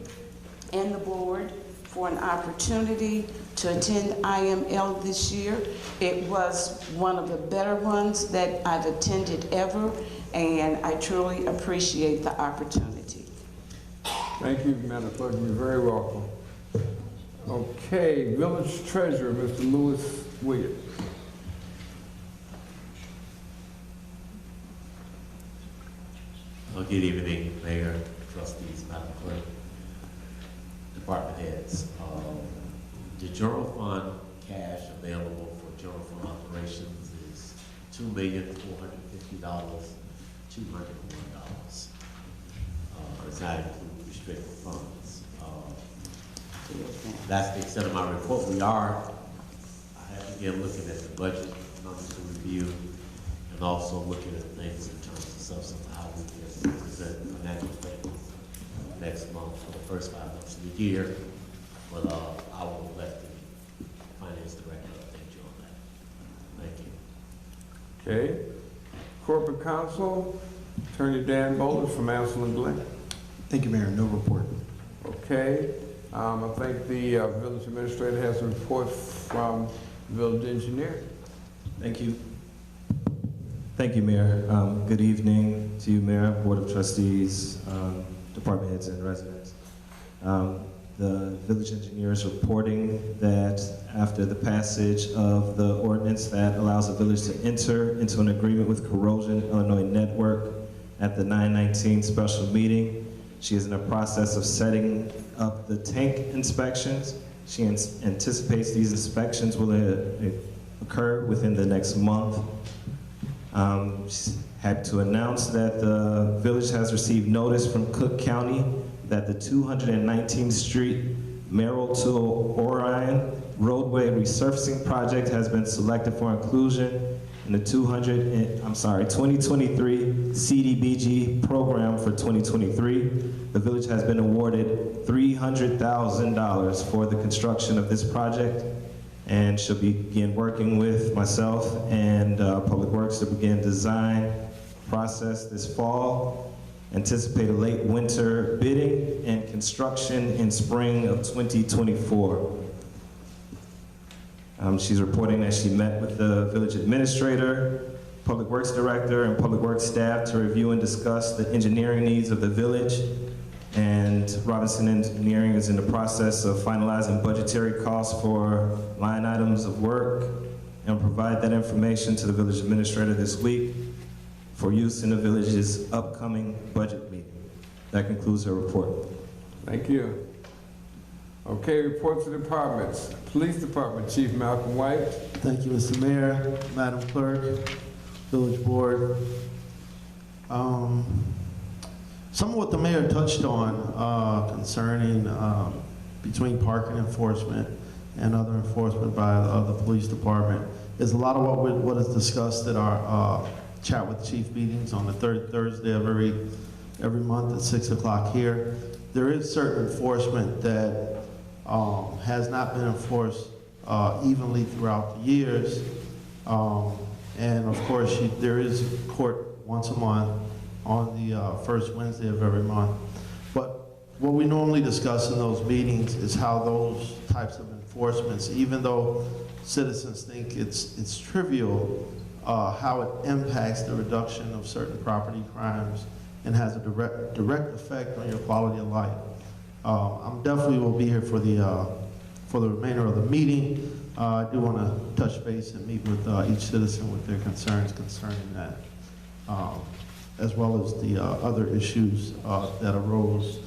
and the board for an opportunity to attend IML this year. It was one of the better ones that I've attended ever, and I truly appreciate the opportunity. Thank you, Madam Clerk. You're very welcome. Okay, Village Treasurer, Mr. Lewis Williams. Good evening, Mayor, Trustees, Madam Clerk, Department heads. The general fund cash available for general fund operations is $2,450,201. Does not include restricted funds. That's the extent of my report. I have again looking at the budget numbers to review and also looking at things in terms of substance, how we can present financial statements next month for the first 5 months of the year. But I will let the finance director update you on that. Thank you. Okay. Corporate Counsel, Attorney Dan Bowles from Ansel and Glenn. Thank you, Mayor. No report. Okay. I think the village administrator has a report from village engineer. Thank you. Thank you, Mayor. Good evening to you, Mayor, Board of Trustees, department heads and residents. The village engineer is reporting that after the passage of the ordinance that allows the village to enter into an agreement with Corrosion Illinois Network at the 9/19 special meeting, she is in the process of setting up the tank inspections. She anticipates these inspections will occur within the next month. She's happy to announce that the village has received notice from Cook County that the 219th Street Merrill to Orion roadway resurfacing project has been selected for inclusion in the 2023 CDBG program for 2023. The village has been awarded $300,000 for the construction of this project and shall begin working with myself and Public Works to begin design process this fall. Anticipate a late winter bidding and construction in spring of 2024. She's reporting that she met with the village administrator, Public Works director, and Public Works staff to review and discuss the engineering needs of the village. And Robinson Engineering is in the process of finalizing budgetary costs for line items of work and provide that information to the village administrator this week for use in the village's upcoming budget meeting. That concludes her report. Thank you. Okay, reports to departments. Police Department, Chief Malcolm White. Thank you, Mr. Mayor, Madam Clerk, Village Board. Some of what the mayor touched on concerning between parking enforcement and other enforcement by the police department is a lot of what is discussed at our chat with chief meetings on the third Thursday of every month at 6 o'clock here. There is certain enforcement that has not been enforced evenly throughout the years. And of course, there is court once a month on the first Wednesday of every month. But what we normally discuss in those meetings is how those types of enforcements, even though citizens think it's trivial, how it impacts the reduction of certain property crimes and has a direct effect on your quality of life. I'm definitely will be here for the remainder of the meeting. I do want to touch base and meet with each citizen with their concerns concerning that, as well as the other issues that arose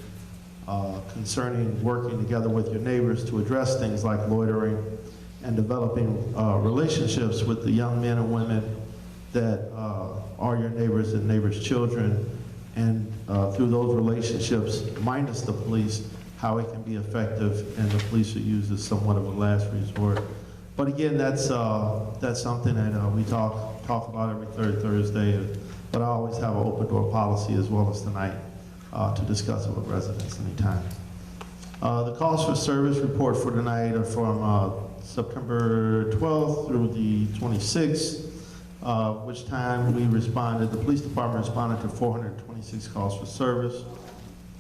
concerning working together with your neighbors to address things like loitering and developing relationships with the young men and women that are your neighbors and neighbors' children, and through those relationships, minus the police, how it can be effective, and the police are used as somewhat of a last resort. But again, that's something that we talk about every third Thursday, but I always have an open door policy as well as tonight to discuss it with residents anytime. The calls for service report for tonight are from September 12th through the 26th, which time we responded, the police department responded to 426 calls for service.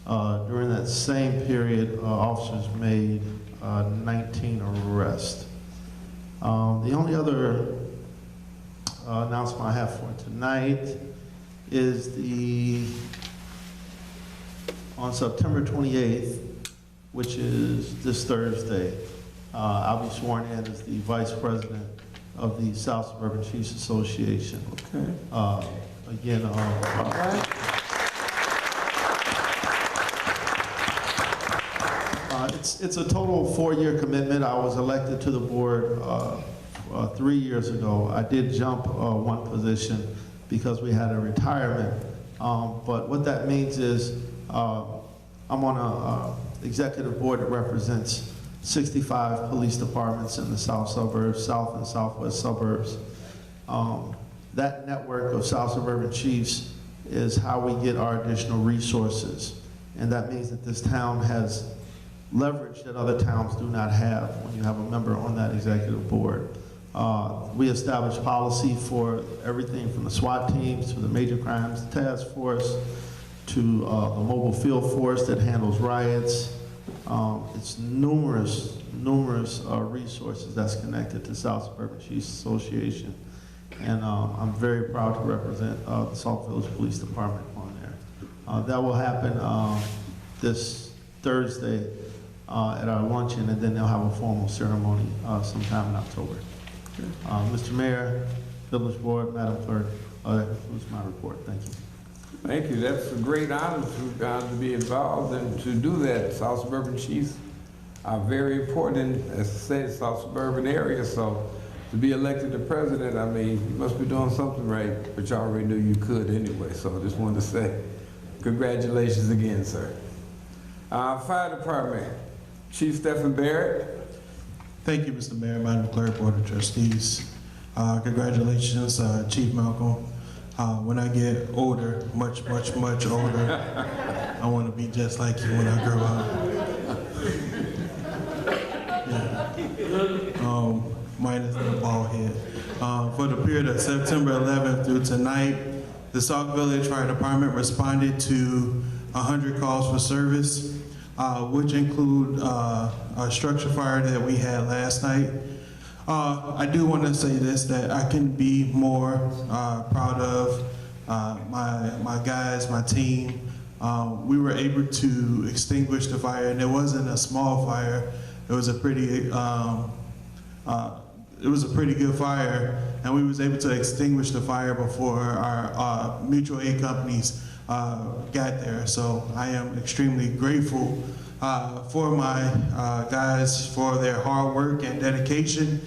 During that same period, officers made 19 arrests. The only other announcement I have for tonight is on September 28th, which is this Thursday, I'll be sworn in as the Vice President of the South Suburban Chiefs Association. Okay. Again, it's a total 4-year commitment. I was elected to the board 3 years ago. I did jump one position because we had a retirement. But what that means is I'm on an executive board that represents 65 police departments in the south suburbs, south and southwest suburbs. That network of South Suburban Chiefs is how we get our additional resources. And that means that this town has leverage that other towns do not have when you have a member on that executive board. We establish policy for everything from the SWAT teams to the Major Crimes Task Force to the mobile field force that handles riots. It's numerous resources that's connected to South Suburban Chiefs Association. And I'm very proud to represent the Sauk Village Police Department on there. That will happen this Thursday at our luncheon, and then they'll have a formal ceremony sometime in October. Mr. Mayor, Village Board, Madam Clerk, that concludes my report. Thank you. Thank you. That's a great honor to be involved and to do that. South Suburban Chiefs are very important, as I said, South Suburban area. So to be elected the president, I mean, you must be doing something right, but you already knew you could anyway. So I just wanted to say congratulations again, sir. Fire Department, Chief Stephen Barrett. Thank you, Mr. Mayor, Madam Clerk, Board of Trustees. Congratulations, Chief Malcolm. When I get older, much older, I want to be just like you when I grow up. Yeah. Minus the bald head. For the period of September 11th through tonight, the Sauk Village Fire Department responded to 100 calls for service, which include a structure fire that we had last night. I do want to say this, that I can be more proud of my guys, my team. We were able to extinguish the fire, and it wasn't a small fire. It was a pretty good fire, and we was able to extinguish the fire before our mutual aid companies got there. So I am extremely grateful for my guys for their hard work and dedication.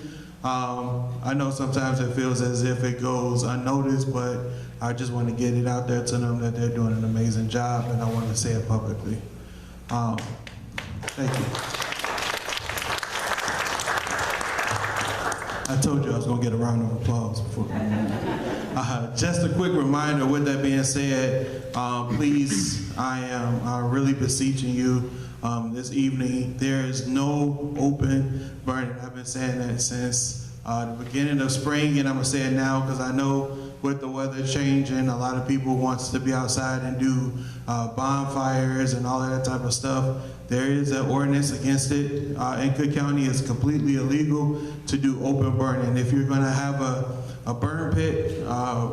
I know sometimes it feels as if it goes unnoticed, but I just want to get it out there to them that they're doing an amazing job, and I want to say it publicly. Thank you. I told you I was going to get a round of applause before. Just a quick reminder, with that being said, please, I am really beseeching you this evening. There is no open burning. I've been saying that since the beginning of spring, and I'm going to say it now because I know with the weather changing, a lot of people wants to be outside and do bonfires and all of that type of stuff. There is an ordinance against it. In Cook County, it's completely illegal to do open burning. If you're gonna have a burn pit,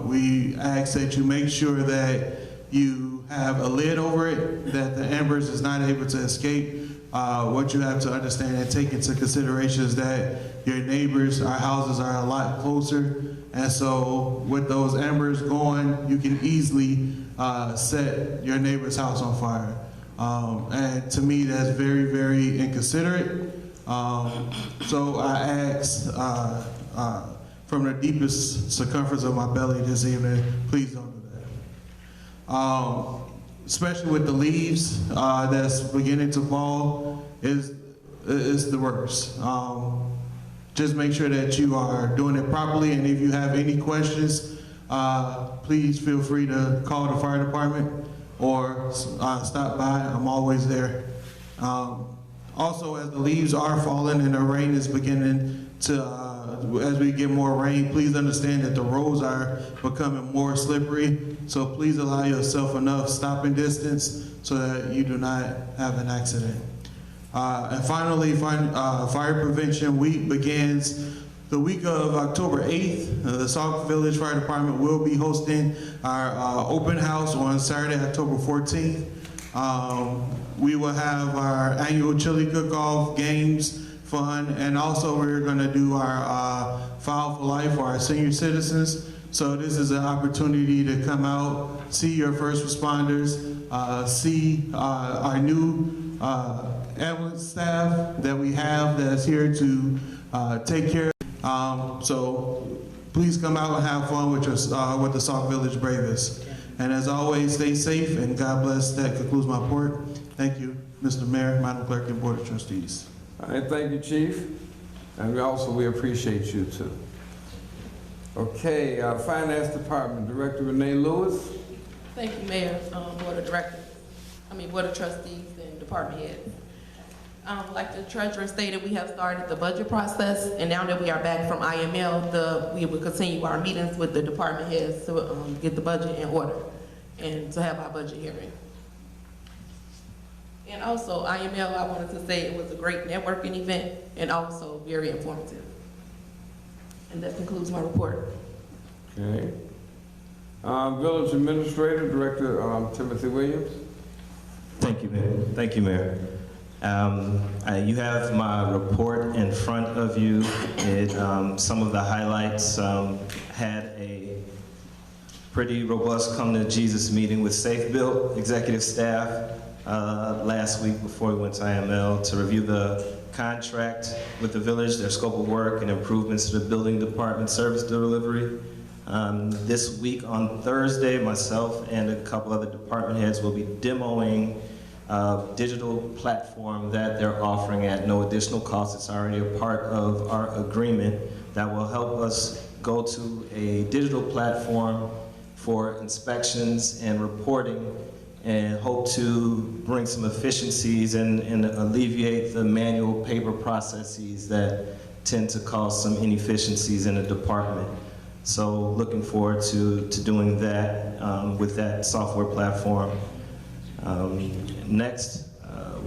we ask that you make sure that you have a lid over it, that the embers is not able to escape. What you have to understand and take into consideration is that your neighbors, our houses are a lot closer, and so with those embers going, you can easily set your neighbor's house on fire. And to me, that's very, very inconsiderate. So I ask from the deepest circumference of my belly this evening, please don't do that. Especially with the leaves that's beginning to fall, is the worst. Just make sure that you are doing it properly, and if you have any questions, please feel free to call the fire department or stop by. I'm always there. Also, as the leaves are falling and the rain is beginning to, as we get more rain, please understand that the roads are becoming more slippery. So please allow yourself enough stopping distance so that you do not have an accident. And finally, Fire Prevention Week begins the week of October 8th. The Sauk Village Fire Department will be hosting our open house on Saturday, October 14th. We will have our annual chili cook-off, games, fun, and also we're gonna do our File for Life for our senior citizens. So this is an opportunity to come out, see your first responders, see our new ambulance staff that we have that's here to take care of. So please come out and have fun with the Sauk Village Bravest. And as always, stay safe and God bless. That concludes my report. Thank you, Mr. Mayor, Madam Clerk, and Board of Trustees. All right, thank you, Chief. And we appreciate you too. Okay, Finance Department Director Renee Lewis. Thank you, Mayor, Board of Trustees and Department Heads. Like the Treasurer stated, we have started the budget process, and now that we are back from IML, we will continue our meetings with the department heads to get the budget in order and to have our budget hearing. And also, IML, I wanted to say it was a great networking event and also very informative. And that concludes my report. Okay. Village Administrator Director Timothy Williams. Thank you, Mayor. Thank you, Mayor. You have my report in front of you. Some of the highlights had a pretty robust come to Jesus meeting with Safe Built executive staff last week before we went to IML to review the contract with the village, their scope of work, and improvements to the building department service delivery. This week on Thursday, myself and a couple other department heads will be demoing a digital platform that they're offering at no additional cost. It's already a part of our agreement that will help us go to a digital platform for inspections and reporting, and hope to bring some efficiencies and alleviate the manual paper processes that tend to cause some inefficiencies in the department. So looking forward to doing that with that software platform. Next,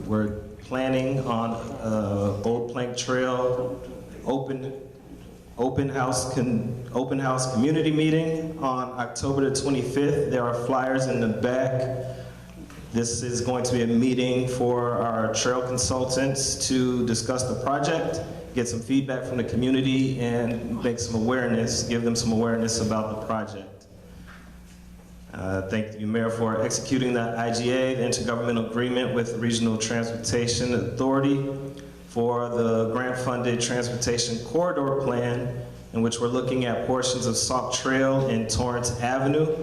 we're planning on Old Plank Trail open house community meeting on October the 25th. There are flyers in the back. This is going to be a meeting for our trail consultants to discuss the project, get some feedback from the community, and make some awareness, give them some awareness about the project. Thank you, Mayor, for executing the IGA, the Intergovernmental Agreement with the Regional Transportation Authority for the grant-funded Transportation Corridor Plan, in which we're looking at portions of Sauk Trail and Torrance Avenue.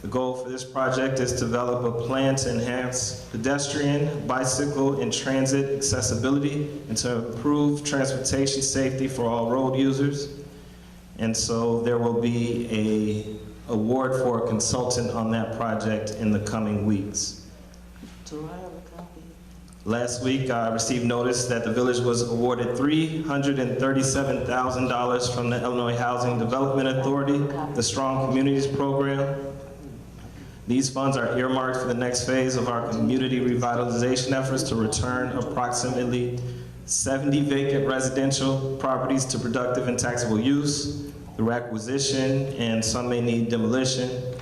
The goal for this project is to develop a plan to enhance pedestrian, bicycle, and transit accessibility and to improve transportation safety for all road users. And so there will be an award for a consultant on that project in the coming weeks. Do I have a copy? Last week, I received notice that the village was awarded $337,000 from the Illinois Housing Development Authority, the Strong Communities Program. These funds are earmarked for the next phase of our community revitalization efforts to return approximately 70 vacant residential properties to productive and taxable use through acquisition, and some may need demolition.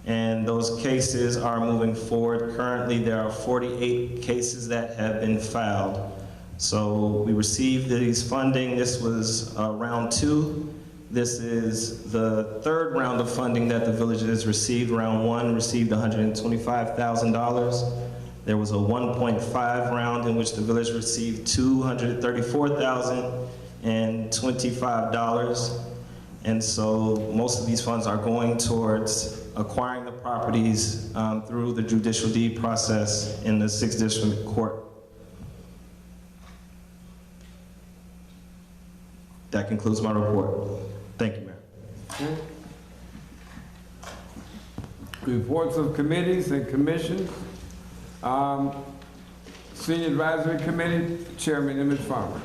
And those cases are moving forward. Currently, there are 48 cases that have been filed. So we received these funding. This was round 2. This is the 3rd round of funding that the village has received. Round 1 received $125,000. There was a 1.5 round in which the village received $234,025. And so most of these funds are going towards acquiring the properties through the judicial deed process in the 6th District Court. That concludes my report. Thank you, Mayor. Reports of committees and commissions. Senior Advisory Committee, Chairman Emmett Farmer.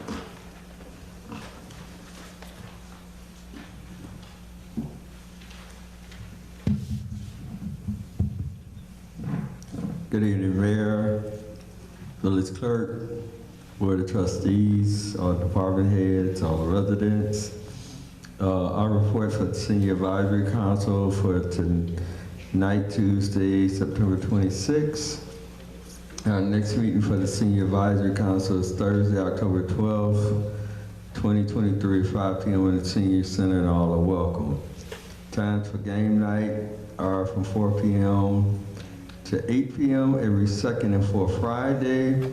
Good evening, Mayor, Village Clerk, Board of Trustees, all department heads, all the residents. Our report for the Senior Advisory Council for tonight, Tuesday, September 26th. Our next meeting for the Senior Advisory Council is Thursday, October 12th, 2023, 5 p.m. in the Senior Center, and all are welcome. Times for game night are from 4 p.m. to 8 p.m. every second and fourth Friday.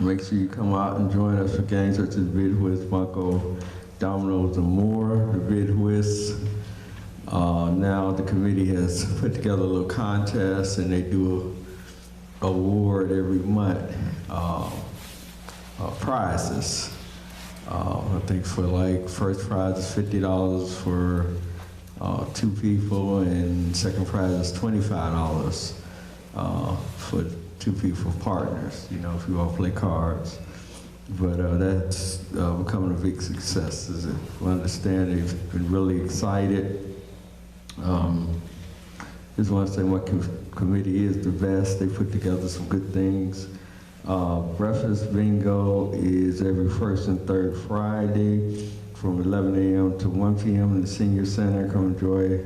Make sure you come out and join us for games such as Bid Whist, Bunko, Dominoes, and more. The Bid Whist, now the committee has put together a little contest, and they do a award every month, prizes. I think for like first prize is $50 for 2 people, and second prize is $25 for 2 people partners, you know, if you want to play cards. But that's becoming a big success. As I understand, they've been really excited. Just want to say what committee is the best. They put together some good things. Breakfast bingo is every first and third Friday from 11 a.m. to 1 p.m. in the Senior Center. Come enjoy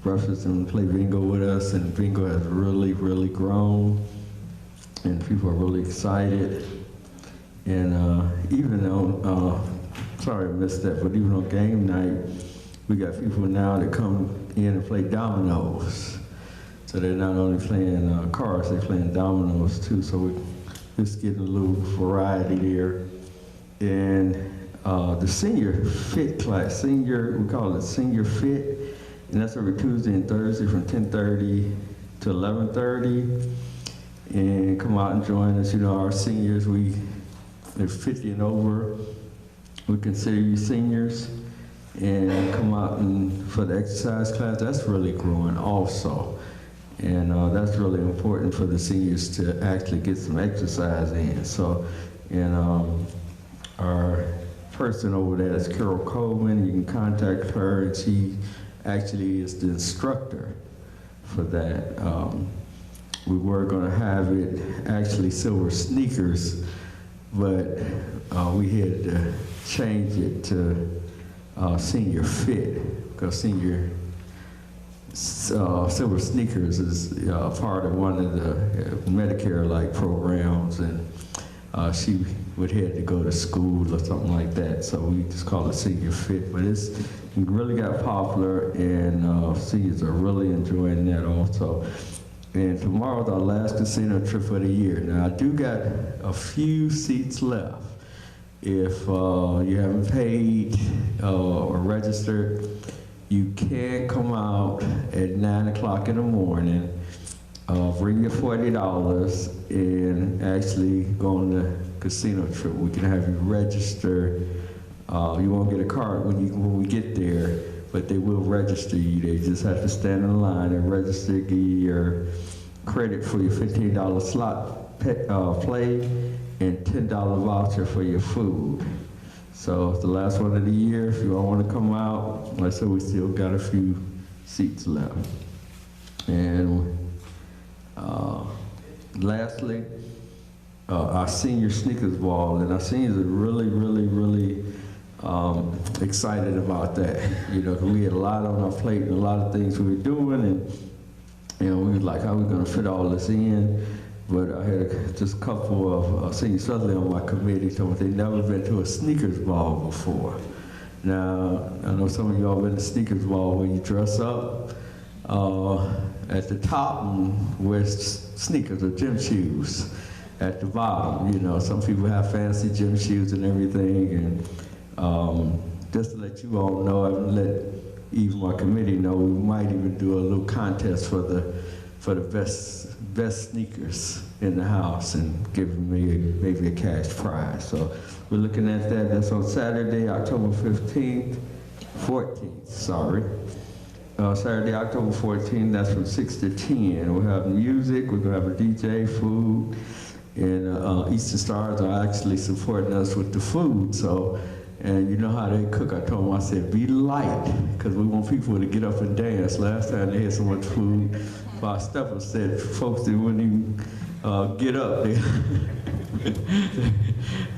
breakfast and play bingo with us. And bingo has really, really grown. And people are really excited. And even on, sorry I missed that, but even on game night, we got people now that come in and play dominoes. So they're not only playing cards, they're playing dominoes too. So we're just getting a little variety there. And the senior fit class, we call it Senior Fit, and that's every Tuesday and Thursday from 10:30 to 11:30. And come out and join us. You know, our seniors, they're 50 and over. We consider you seniors. And come out and for the exercise class, that's really growing also. And that's really important for the seniors to actually get some exercise in. So, and our person over there is Carol Coleman. You can contact her, and she actually is the instructor for that. We were gonna have it actually silver sneakers, but we had to change it to Senior Fit, because Senior Silver Sneakers is part of one of the Medicare-like programs, and she would have to go to school or something like that, so we just call it Senior Fit. But it's really got popular, and seniors are really enjoying that also. And tomorrow's our last casino trip for the year. Now, I do got a few seats left. If you haven't paid or registered, you can come out at 9 o'clock in the morning, bring your $40 and actually go on the casino trip. We can have you register. You won't get a card when we get there, but they will register you. They just have to stand in line and register, give you your credit for your $15 slot play and $10 voucher for your food. So it's the last one of the year. If you all want to come out, like I said, we still got a few seats left. And lastly, our senior sneakers ball, and our seniors are really excited about that. You know, 'cause we had a lot on our plate and a lot of things we were doing, and you know, we were like, how are we going to fit all this in? But I had just a couple of senior Southerly on my committee told me they'd never been to a sneakers ball before. Now, I know some of y'all been to sneakers ball where you dress up at the top and wear sneakers or gym shoes at the bottom. You know, some people have fancy gym shoes and everything. And just to let you all know, and let even my committee know, we might even do a little contest for the best sneakers in the house and give me maybe a cash prize. So we're looking at that. That's on Saturday, October 14th, sorry. Saturday, October 14th, that's from 6 to 10. We'll have music, we're gonna have a DJ, food, and Eastern Stars are actually supporting us with the food. So, and you know how they cook. I told them, I said, be light, because we want people to get up and dance. Last time they had so much food, our stepper said folks that wouldn't even get up.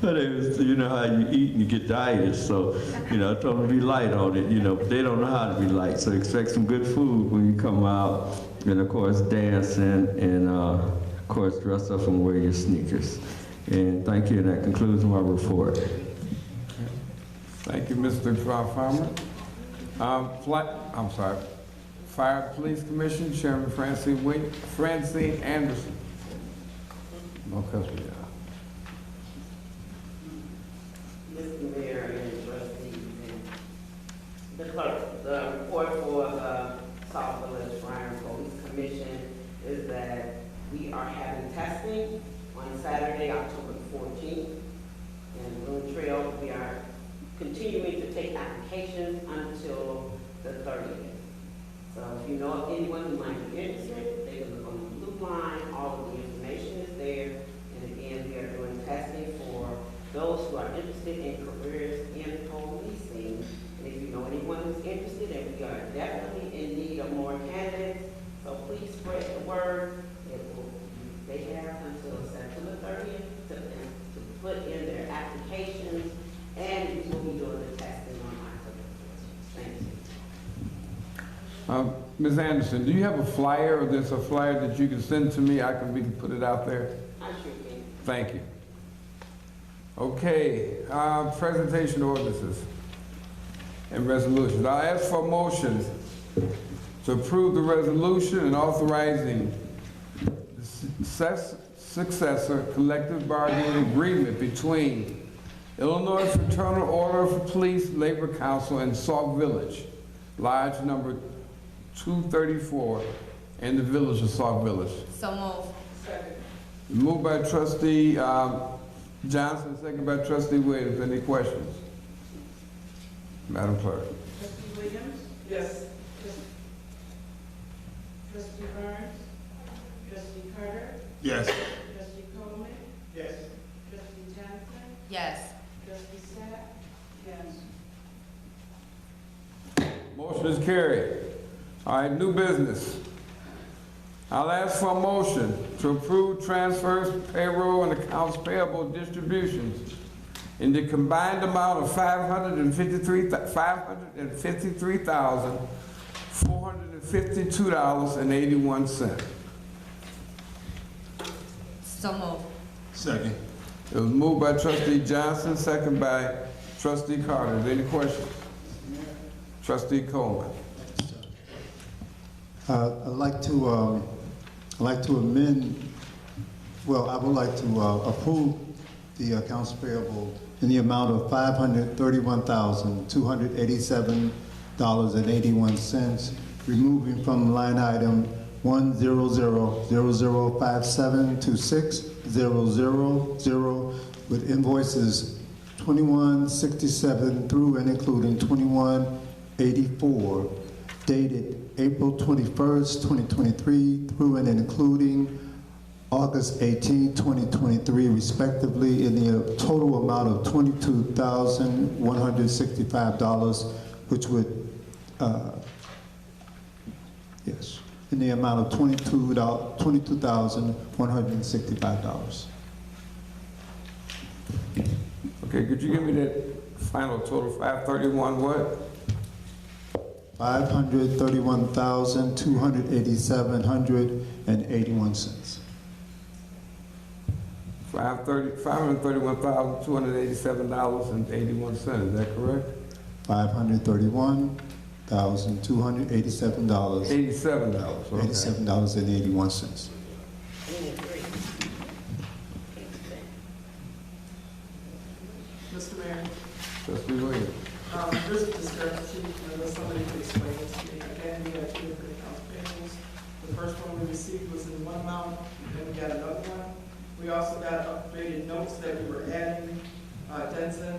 You know how you eat and you get diet. So, you know, I told them to be light on it, you know, but they don't know how to be light. So expect some good food when you come out. And of course, dancing, and of course, dress up and wear your sneakers. And thank you, and that concludes my report. Thank you, Mr. Farmer. Fire Police Commission, Chairman Francine Anderson. No custody. Mr. Mayor and trustees and the clerk, the report for the Sauk Village Fire Police Commission is that we are having testing on Saturday, October 14th. And Loon Trail, we are continuing to take applications until the 30th. So if you know of anyone who might be interested, they can look on the blue line. All of the information is there. And again, we are doing testing for those who are interested in careers in policing. And if you know anyone who's interested, and we are definitely in need of more candidates, so please spread the word. They have until September 30th to put in their applications, and we will be doing the testing on October 14th. Thank you. Ms. Anderson, do you have a flyer, or there's a flyer that you can send to me? We can put it out there. I sure can. Thank you. Okay, presentation ordinances and resolutions. I ask for a motion to approve the resolution and authorizing the successor collective bargaining agreement between Illinois Fraternal Order of Police Labor Council and Sauk Village, lodge number 234, in the village of Sauk Village. So moved. Second. Moved by Trustee Johnson, second by Trustee Williams. Any questions? Madam Clerk. Trustee Williams? Yes. Trustee Burns? Trustee Carter? Yes. Trustee Coleman? Yes. Trustee Johnson? Yes. Trustee Sapp? Yes. Motion is carried. All right, new business. I'll ask for a motion to approve transfers, payroll, and accounts payable distributions in the combined amount of $553,452.81. So moved. Second. It was moved by Trustee Johnson, second by Trustee Carter. Is there any questions? Trustee Coleman. I'd like to amend, I would like to approve the accounts payable in the amount of $531,287.81, removing from line item 10000572600 with invoices 2167 through and including 2184, dated April 21st, 2023, through and including August 18, 2023, respectively, in the total amount of $22,165, which would, yes, in the amount of $22,165. Okay, could you give me that final total, 531 what? $531,287.81. $531,287.81, is that correct? $531,287. $87, okay. $87.81. Mr. Mayor, Trustee Williams. there's a discrepancy, unless somebody could explain it to me. Again, we have two different accounts payables. The first one we received was in one amount, then we got another one. We also got upgraded notes that we were adding, Denson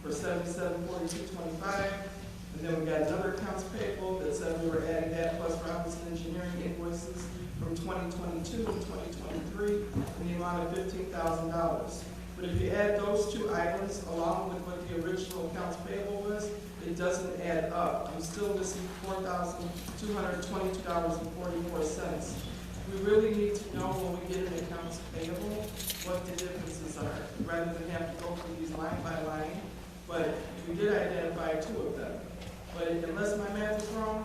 for $77.4225. And then we got another accounts payable that said we were adding that plus Robinson Engineering invoices from 2022 and 2023 in the amount of $15,000. But if you add those two items along with what the original accounts payable was, it doesn't add up. I'm still missing $4,222.44. We really need to know when we get an accounts payable what the differences are, rather than have to go through these line by line. But we did identify two of them. But unless my math is wrong,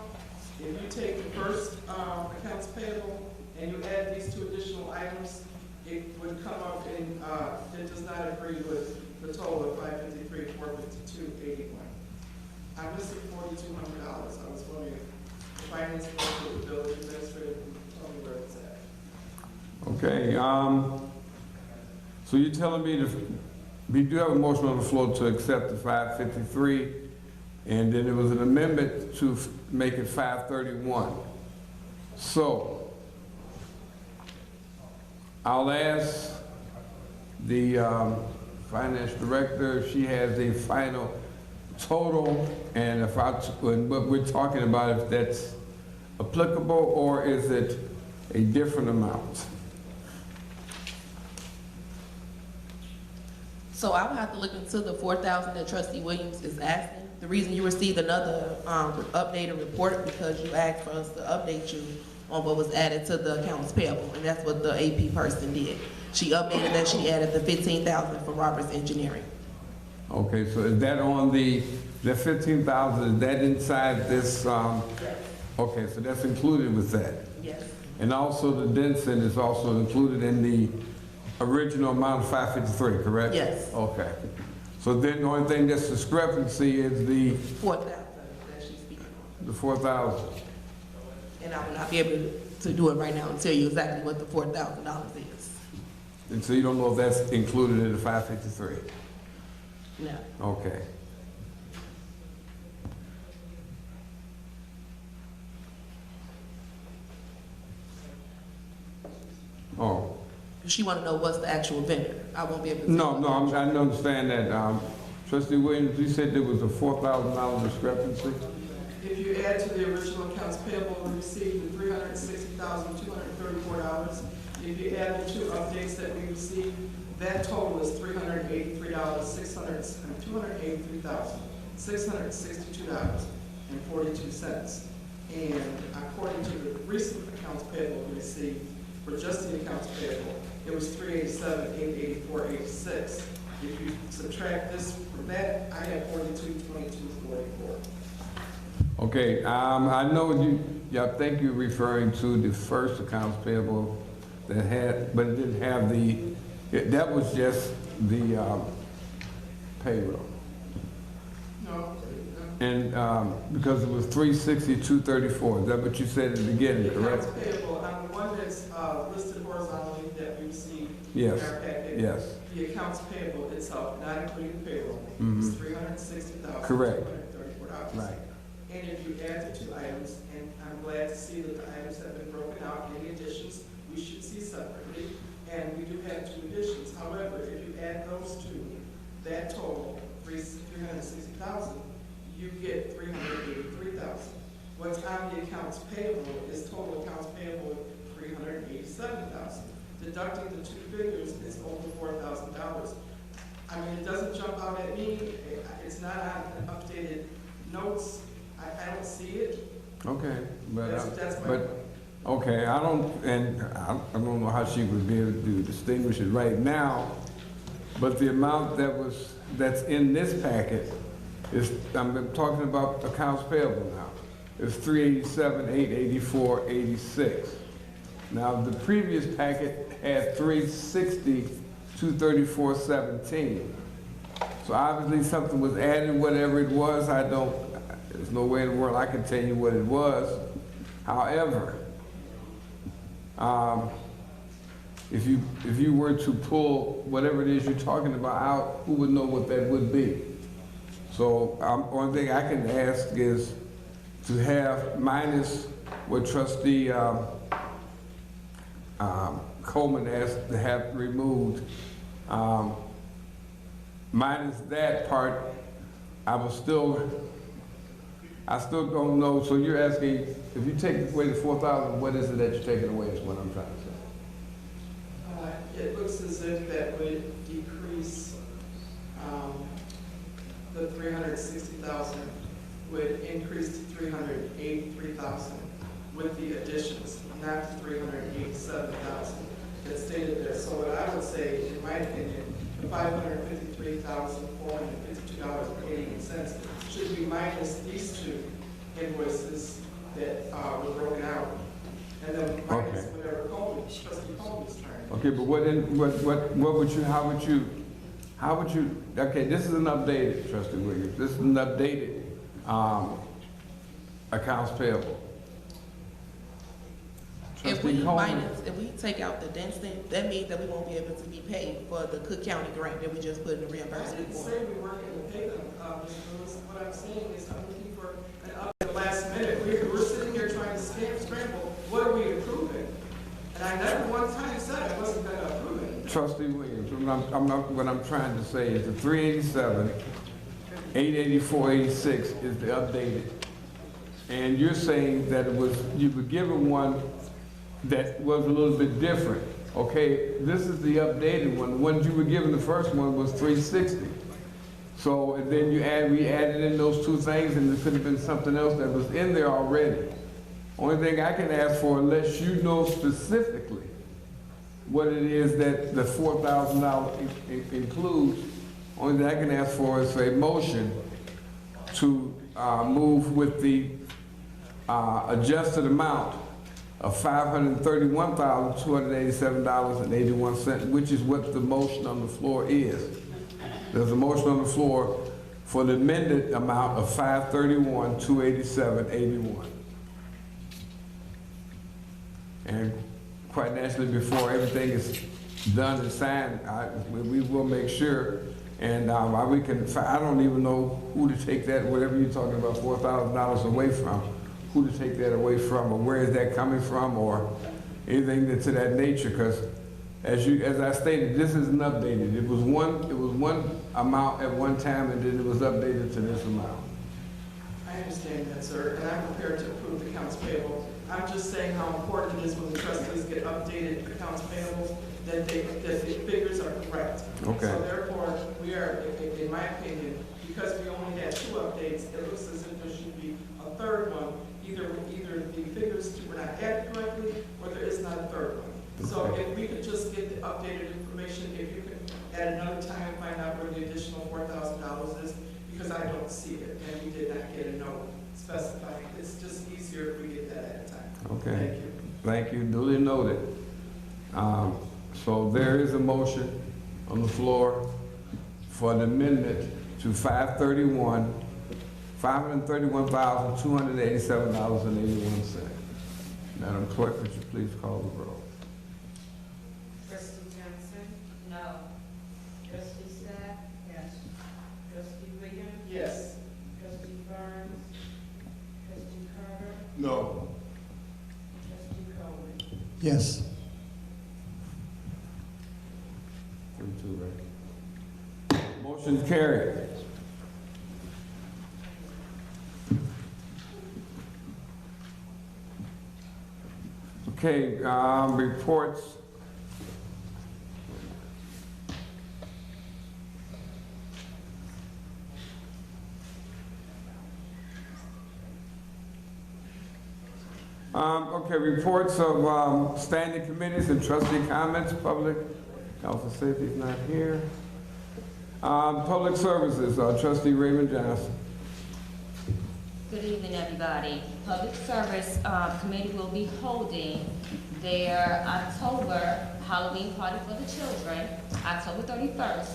if you take the first accounts payable and you add these two additional items, it would come up and it does not agree with the total of $553,452.81. I'm missing $4,200. I was wondering if the finance director, the village administrator, can tell me where it's at. Okay, so you're telling me we do have a motion on the floor to accept the 553, and then there was an amendment to make it 531. So, I'll ask the finance director if she has a final total, and if what we're talking about, if that's applicable, or is it a different amount? So I would have to look into the 4,000 that Trustee Williams is asking. The reason you received another updated report because you asked for us to update you on what was added to the accounts payable, and that's what the AP person did. She updated that she added the 15,000 for Roberts Engineering. Okay, so is that on the 15,000, is that inside this, okay, so that's included with that? Yes. And also the Denson is also included in the original amount of 553, correct? Yes. Okay. So then the only thing that's discrepancy is the 4,000 that she's speaking on. the 4,000. And I will not be able to do it right now and tell you exactly what the $4,000 is. And so you don't know if that's included in the 553? No. Okay. Oh. She want to know what's the actual vendor. I won't be able to tell No, you. no, I understand that. Trustee Williams, you said there was a $4,000 discrepancy? If you add to the original accounts payable, we received the $360,234. If you add the two updates that we received, that total is $263,662.42. And according to the recent accounts payable we received, for just the accounts payable, it was $387,884.86. If you subtract this from that, I have $42,22.44. Okay, I know I think you're referring to the first accounts payable that had, but it didn't have that was just the payroll. No. And because it was $362.34, is that what you said at the beginning, correct? The accounts payable, on the one that's listed horizontally that we received Yes. in our packet. Yes. The accounts payable itself, not including payroll, is $360,234. Correct. Right. And if you add the two items, and I'm glad to see that the items have been broken out, any additions we should see separately, and we do have two additions. However, if you add those two, that total, $360,000, you get $383,000. What's on the accounts payable is total accounts payable $387,000. deducting the two figures is over $4,000. I mean, it doesn't jump out at me. It's not on updated notes. I don't see it. Okay, but, That's my but, okay, I don't know how she would be able to distinguish it right now, but the amount that's in this packet is, I'm talking about accounts payable now, is $387,884.86. Now, the previous packet had $360,234.17. So obviously something was added, whatever it was, there's no way in the world I can tell you what it was. However, if you were to pull whatever it is you're talking about out, who would know what that would be? So one thing I can ask is to have minus what Trustee Coleman asked to have removed, minus that part, I still don't know. So you're asking, if you take away the 4,000, what is it that you're taking away is what I'm trying to say. It looks as if that would decrease the 360,000 would increase to 383,000 with the additions, not the 387,000 that's stated there. So what I would say, in my opinion, the $553,452.88 should be minus these two invoices that were broken out, and then minus whatever Trustee Coleman's turn. Okay, but how would you, okay, this is an updated, Trustee Williams, this is an updated accounts payable. If we take out the density, that means that we won't be able to be paid for the Cook County grant that we just put in the reimbursement I didn't for. say we weren't going to pay them, Ms. Lewis. What I'm saying is I'm looking for an update at the last minute. We're sitting here trying to scramble. What are we approving? And I never one time said I wasn't going to approve it. Trustee Williams, what I'm trying to say is the 387,884.86 is the updated. And you're saying that you were given one that was a little bit different. Okay, this is the updated one. The one you were given, the first one was 360. So, and then we added in those two things, and there could have been something else that was in there already. Only thing I can ask for, unless you know specifically what it is that the $4,000 includes, only thing I can ask for is a motion to move with the adjusted amount of $531,287.81, which is what the motion on the floor is. There's a motion on the floor for the amended amount of $531,287.81. And quite naturally, before everything is done and signed, we will make sure, and I don't even know who to take that, whatever you're talking about, $4,000 away from, who to take that away from, or where is that coming from, or anything that's of that nature, because as I stated, this isn't updated. It was one amount at one time, and then it was updated to this amount. I understand that, sir, and I'm prepared to approve the accounts payable. I'm just saying how important it is when the trustees get updated accounts payable, that the figures are correct. Okay. So therefore, we are, in my opinion, because we only had two updates, it looks as if there should be a third one. Either the figures were not added correctly, or there is not a third one. So if we could just get the updated information, if you could at another time and find out where the additional $4,000 is, because I don't see it, and we did not get a note specifying. It's just easier if we get that at a time. Okay. Thank you. Thank you. Duly noted. So there is a motion on the floor for an amendment to $531,287.81. Madam Clerk, would you please call the roll? Trustee Johnson? No. Trustee Sapp? Yes. Trustee Williams? Yes. Trustee Burns? Trustee Carter? No. Trustee Coleman? Yes. Give me two, right? Motion carried. Okay, reports Okay, reports of standing committees and trustee comments, public. Council safety is not here. Public services, Trustee Raymond Johnson. Good evening, everybody. Public Service Committee will be holding their October Halloween party for the children, October 31st.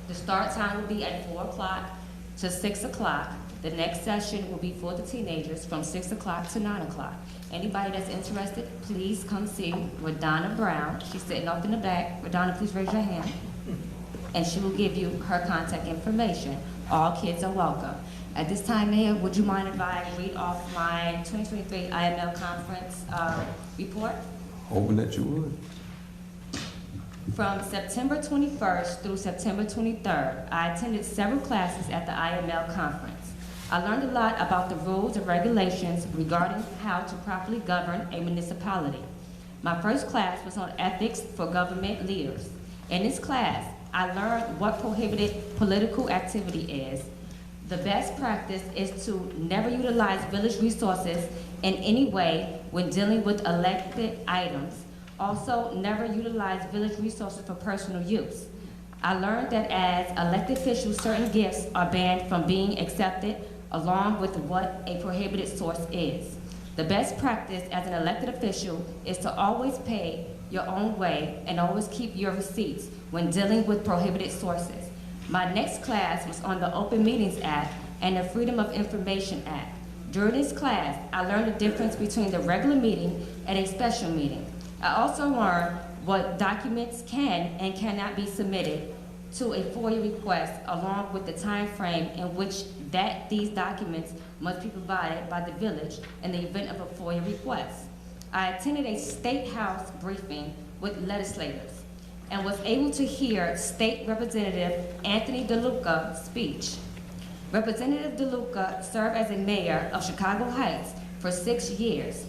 The start time will be at 4 o'clock to 6 o'clock. The next session will be for the teenagers from 6 o'clock to 9 o'clock. Anybody that's interested, please come see Radonna Brown. She's sitting up in the back. Radonna, please raise your hand. And she will give you her contact information. All kids are welcome. At this time, Mayor, would you mind if I read off my 2023 IML conference report? Hoping that you would. From September 21st through September 23rd, I attended several classes at the IML conference. I learned a lot about the rules and regulations regarding how to properly govern a municipality. My first class was on ethics for government leaders. In this class, I learned what prohibited political activity is. The best practice is to never utilize village resources in any way when dealing with elected items. Also, never utilize village resources for personal use. I learned that as elected officials, certain gifts are banned from being accepted along with what a prohibited source is. The best practice as an elected official is to always pay your own way and always keep your receipts when dealing with prohibited sources. My next class was on the Open Meetings Act and the Freedom of Information Act. During this class, I learned the difference between the regular meeting and a special meeting. I also learned what documents can and cannot be submitted to a FOIA request, along with the time frame in which these documents must be provided by the village in the event of a FOIA request. I attended a State House briefing with legislators and was able to hear State Representative Anthony DeLuca speech. Representative DeLuca served as a mayor of Chicago Heights for 6 years.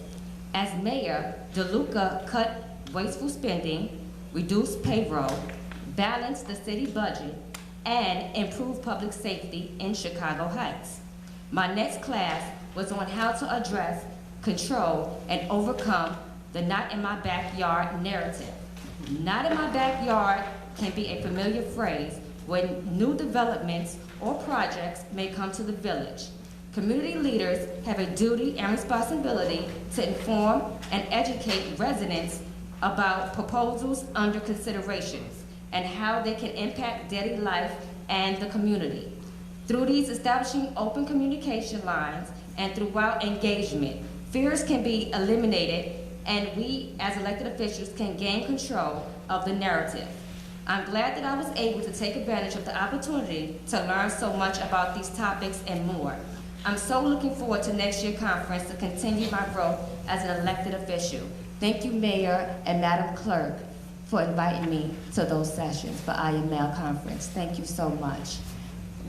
As mayor, DeLuca cut wasteful spending, reduced payroll, balanced the city budget, and improved public safety in Chicago Heights. My next class was on how to address, control, and overcome the not in my backyard narrative. Not in my backyard can be a familiar phrase when new developments or projects may come to the village. Community leaders have a duty and responsibility to inform and educate residents about proposals under considerations and how they can impact daily life and the community. Through these establishing open communication lines and throughout engagement, fears can be eliminated and we as elected officials can gain control of the narrative. I'm glad that I was able to take advantage of the opportunity to learn so much about these topics and more. I'm so looking forward to next year's conference to continue my growth as an elected official. Thank you, Mayor and Madam Clerk, for inviting me to those sessions for IML conference. Thank you so much.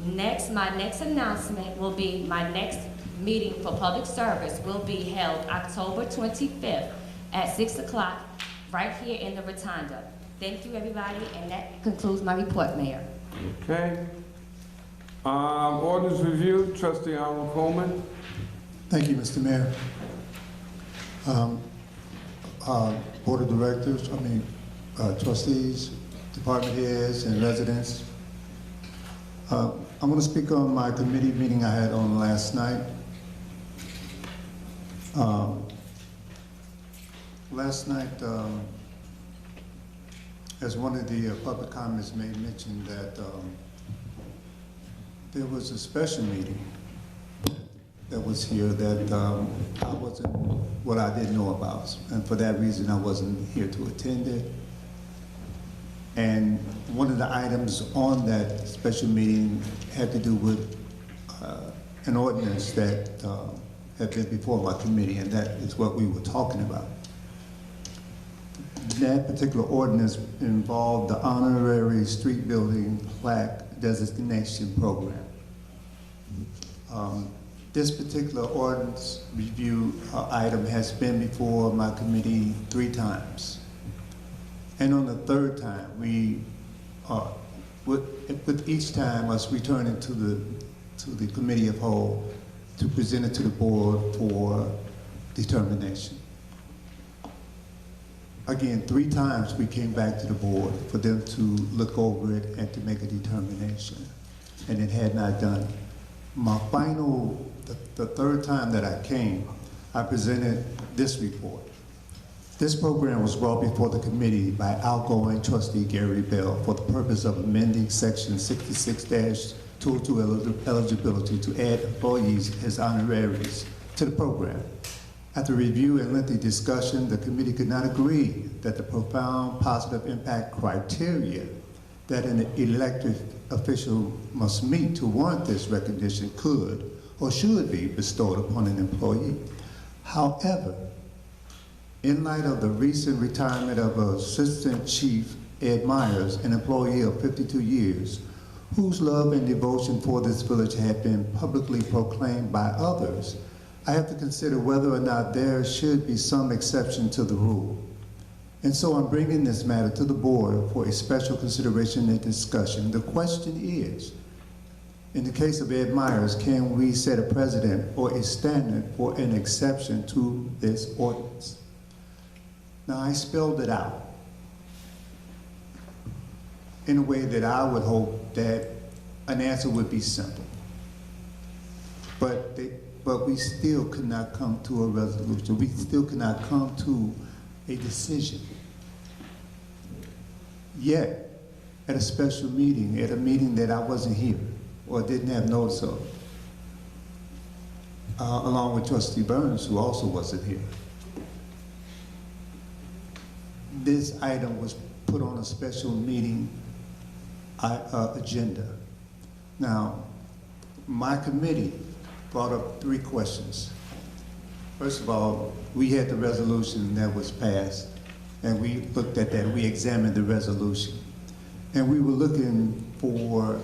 My next announcement will be my next meeting for public service will be held October 25th at 6 o'clock right here in the Rotunda. Thank you, everybody, and that concludes my report, Mayor. Okay. Ordinance review, Trustee Coleman. Thank you, Mr. Mayor. Board of Directors, trustees, department heads, and residents. I'm going to speak on my committee meeting I had on last night. Last night, as one of the public comments made mention that there was a special meeting that was here that I didn't know about. And for that reason, I wasn't here to attend it. And one of the items on that special meeting had to do with an ordinance that had been before my committee, and that is what we were talking about. That particular ordinance involved the honorary street building plaque designation program. This particular ordinance review item has been before my committee 3 times. And on the 3rd time, we, with each time, us returning to the committee of whole to present it to the board for determination. Again, 3 times we came back to the board for them to look over it and to make a determination, and it had not done it. My final, the 3rd time that I came, I presented this report. This program was brought before the committee by outgoing trustee Gary Bell for the purpose of amending section 66-202 eligibility to add employees as honoraries to the program. After review and lengthy discussion, the committee could not agree that the profound positive impact criteria that an elected official must meet to warrant this recognition could or should be bestowed upon an employee. However, in light of the recent retirement of Assistant Chief Ed Myers, an employee of 52 years, whose love and devotion for this village had been publicly proclaimed by others, I have to consider whether or not there should be some exception to the rule. And so I'm bringing this matter to the board for a special consideration and discussion. The question is, in the case of Ed Myers, can we set a precedent or a standard for an exception to this ordinance? Now, I spelled it out in a way that I would hope that an answer would be simple. But we still could not come to a resolution. We still could not come to a decision. Yet, at a special meeting, at a meeting that I wasn't here or didn't have notice of, along with Trustee Burns, who also wasn't here, this item was put on a special meeting agenda. Now, my committee brought up 3 questions. First of all, we had the resolution that was passed, and we looked at that, we examined the resolution. And we were looking for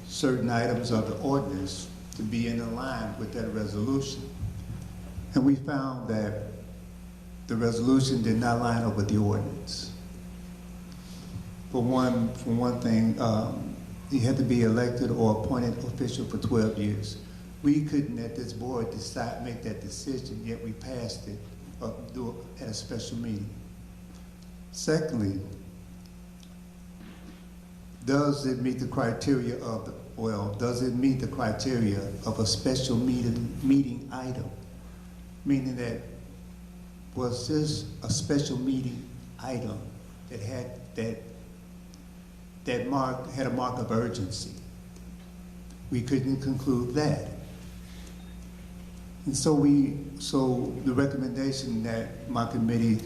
certain items of the ordinance to be in line with that resolution. And we found that the resolution did not line up with the ordinance. For one thing, he had to be elected or appointed official for 12 years. We couldn't, at this board, make that decision, yet we passed it at a special meeting. Secondly, does it meet the criteria of does it meet the criteria of a special meeting item? Meaning that, was this a special meeting item that had had a mark of urgency? We couldn't conclude that. And so the recommendation that my committee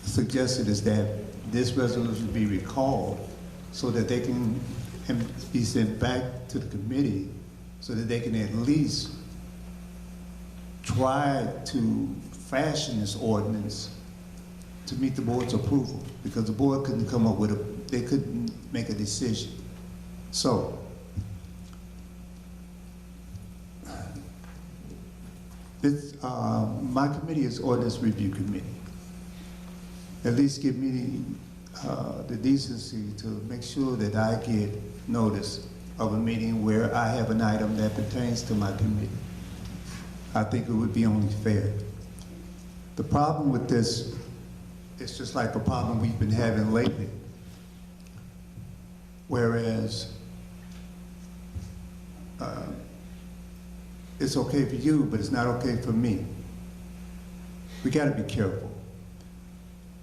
suggested is that this resolution be recalled so that they can be sent back to the committee so that they can at least try to fashion this ordinance to meet the board's approval, because the board couldn't come up with they couldn't make a decision. So, my committee is Ordinance Review Committee. At least give me the decency to make sure that I get notice of a meeting where I have an item that pertains to my committee. I think it would be only fair. The problem with this is just like the problem we've been having lately. Whereas it's okay for you, but it's not okay for me. We gotta be careful.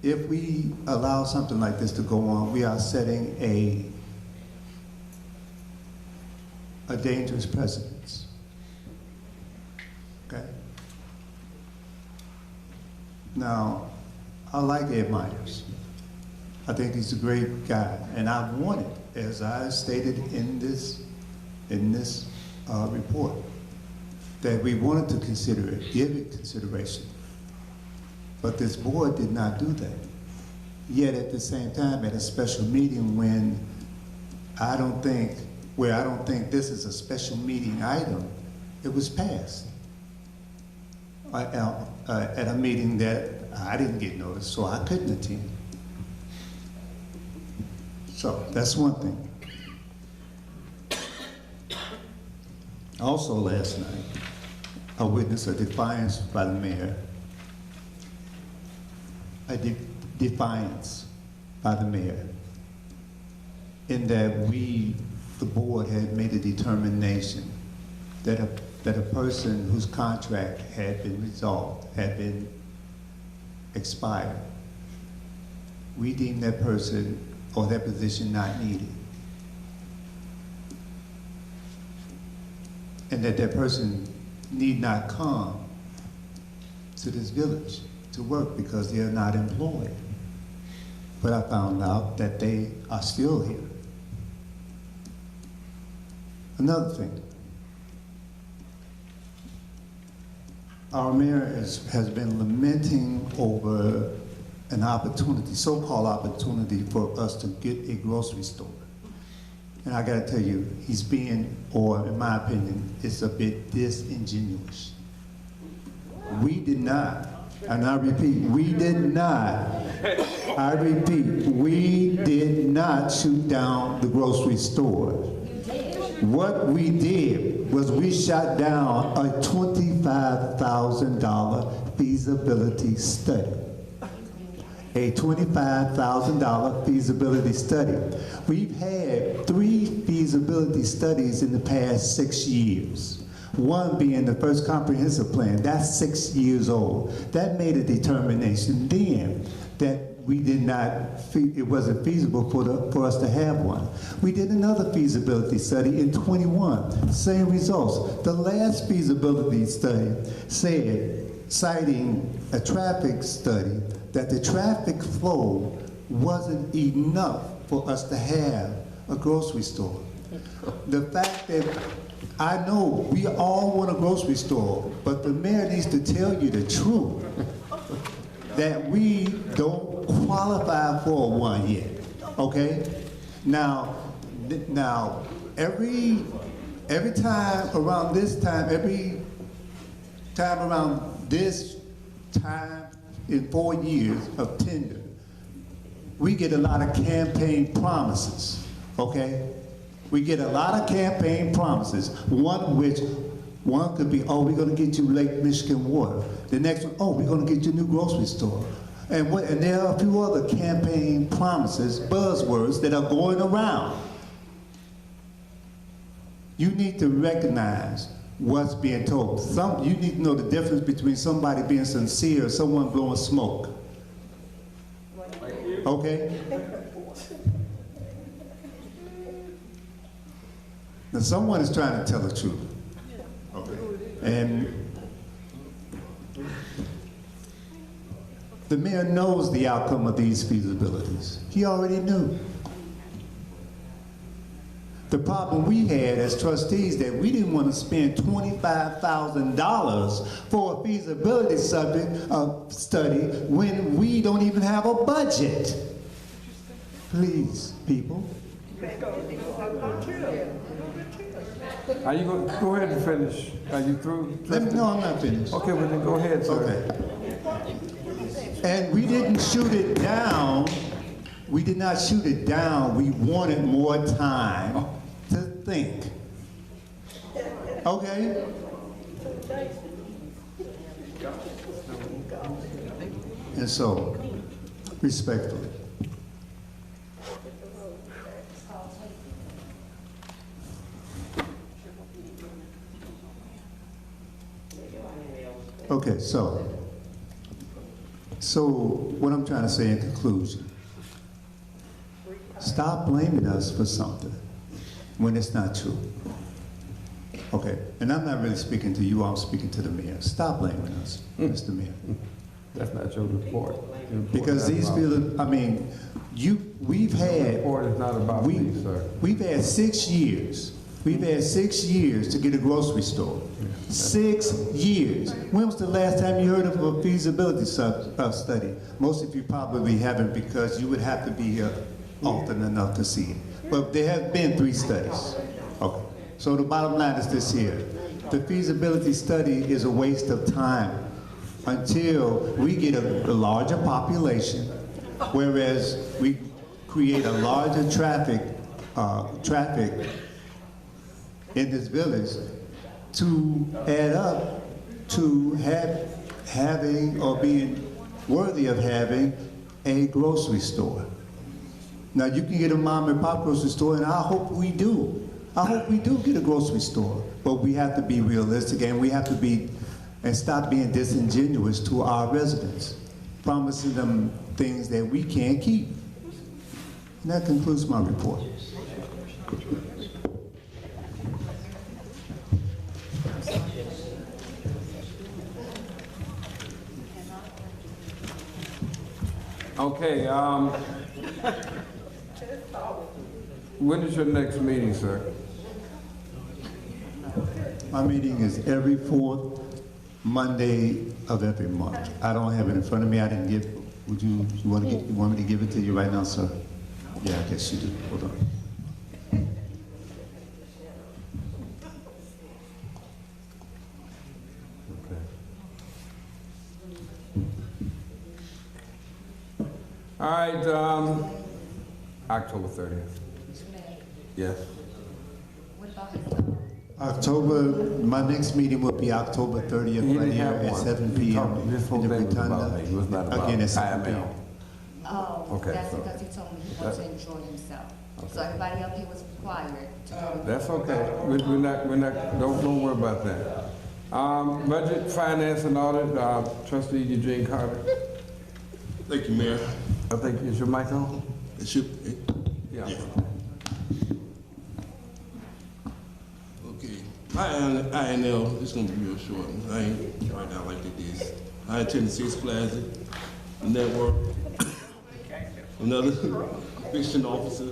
If we allow something like this to go on, we are setting a dangerous precedent. Okay? Now, I like Ed Myers. I think he's a great guy, and I wanted, as I stated in this report, that we wanted to consider it, give it consideration. But this board did not do that. Yet at the same time, at a special meeting when I don't think this is a special meeting item, it was passed at a meeting that I didn't get notice, so I couldn't attend. So that's one thing. Also last night, I witnessed a defiance by the mayor, a defiance by the mayor in that we, the board, had made a determination that a person whose contract had been resolved, had been expired, we deemed that person or that position not needed. And that person need not come to this village to work because they are not employed. But I found out that they are still here. Another thing, our mayor has been lamenting over an opportunity, so-called opportunity for us to get a grocery store. And I gotta tell you, he's being, or in my opinion, it's a bit disingenuous. We did not, and I repeat, we did not, I repeat, we did not shoot down the grocery store. What we did was we shot down a $25,000 feasibility study. A $25,000 feasibility study. We've had 3 feasibility studies in the past 6 years. One being the first comprehensive plan, that's 6 years old. That made a determination then that we did not, it wasn't feasible for us to have one. We did another feasibility study in 21, same results. The last feasibility study said, citing a traffic study, that the traffic flow wasn't enough for us to have a grocery store. The fact that I know we all want a grocery store, but the mayor needs to tell you the truth that we don't qualify for one yet, okay? Now every time around this time, in 4 years of tender, we get a lot of campaign promises, okay? We get a lot of campaign promises, one could be, oh, we're gonna get you Lake Michigan water. The next one, oh, we're gonna get you a new grocery store. And there are a few other campaign promises, buzzwords that are going around. You need to recognize what's being told. You need to know the difference between somebody being sincere and someone blowing smoke. Okay? Now someone is trying to tell the truth. Okay. And the mayor knows the outcome of these feasibilities. He already knew. The problem we had as trustees that we didn't want to spend $25,000 for a feasibility study when we don't even have a budget. Please, people. Are you going? Go ahead and finish. Are you through? No, I'm not finished. Okay, well then go ahead, sir. Okay. And we didn't shoot it down. We did not shoot it down. We wanted more time to think. Okay? And so, respectfully, okay, so what I'm trying to say in conclusion, stop blaming us for something when it's not true. Okay, and I'm not really speaking to you, I'm speaking to the mayor. Stop blaming us, Mr. Mayor. That's not your report. Because these people, I mean, we've had... report is not about me, sir. We've had 6 years. We've had 6 years to get a grocery store. 6 years. When was the last time you heard of a feasibility study? Most of you probably haven't because you would have to be here often enough to see it. But there have been 3 studies. Okay. So the bottom line is this here. The feasibility study is a waste of time until we get a larger population, whereas we create a larger traffic in this village to add up to having or being worthy of having a grocery store. Now, you can get a mom and pop grocery store, and I hope we do. I hope we do get a grocery store, but we have to be realistic, and we have to be, and stop being disingenuous to our residents, promising them things that we can't keep. And that concludes my report. Okay, when is your next meeting, sir? My meeting is every fourth Monday of every month. I don't have it in front of me. I didn't give. Would you want me to give it to you right now, sir? Yeah, I guess you do. Hold on. All right, October 30th. Yes. What about My next meeting will be October 30th, right here at 7 p.m. This whole in the thing was about Rotunda. me. It was not about Again, at 7 IML. p.m. Oh, Okay, that's so because he told me he wants to enjoy himself. So everybody up here was required to. That's okay. We're not, don't worry about that. Budget, finance, and audit, Trustee Eugene Carter. Thank you, Mayor. I think, is your mic on? It should. Yeah. Okay. INL, it's gonna be real short. I ain't right now like this. I attended Six Plaza, the network, another fiction officer.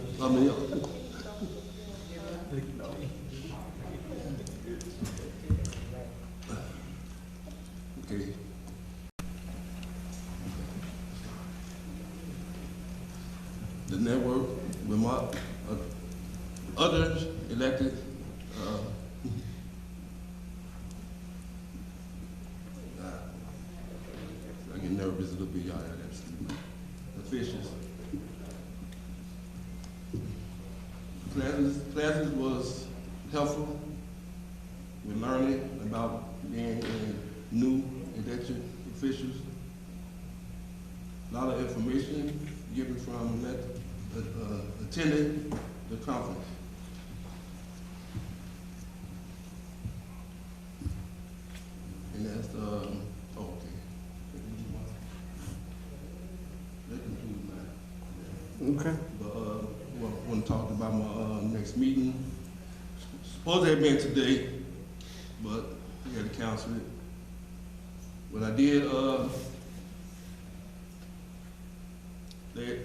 Okay. The network with my others elected I get nervous a little bit, y'all. Officials. Classes was helpful with learning about being new elected officials. A lot of information given from attending the conference. And that's okay. That concludes my. Okay. But want to talk about my next meeting. Supposed to have been today, but we had to cancel it. What I did, they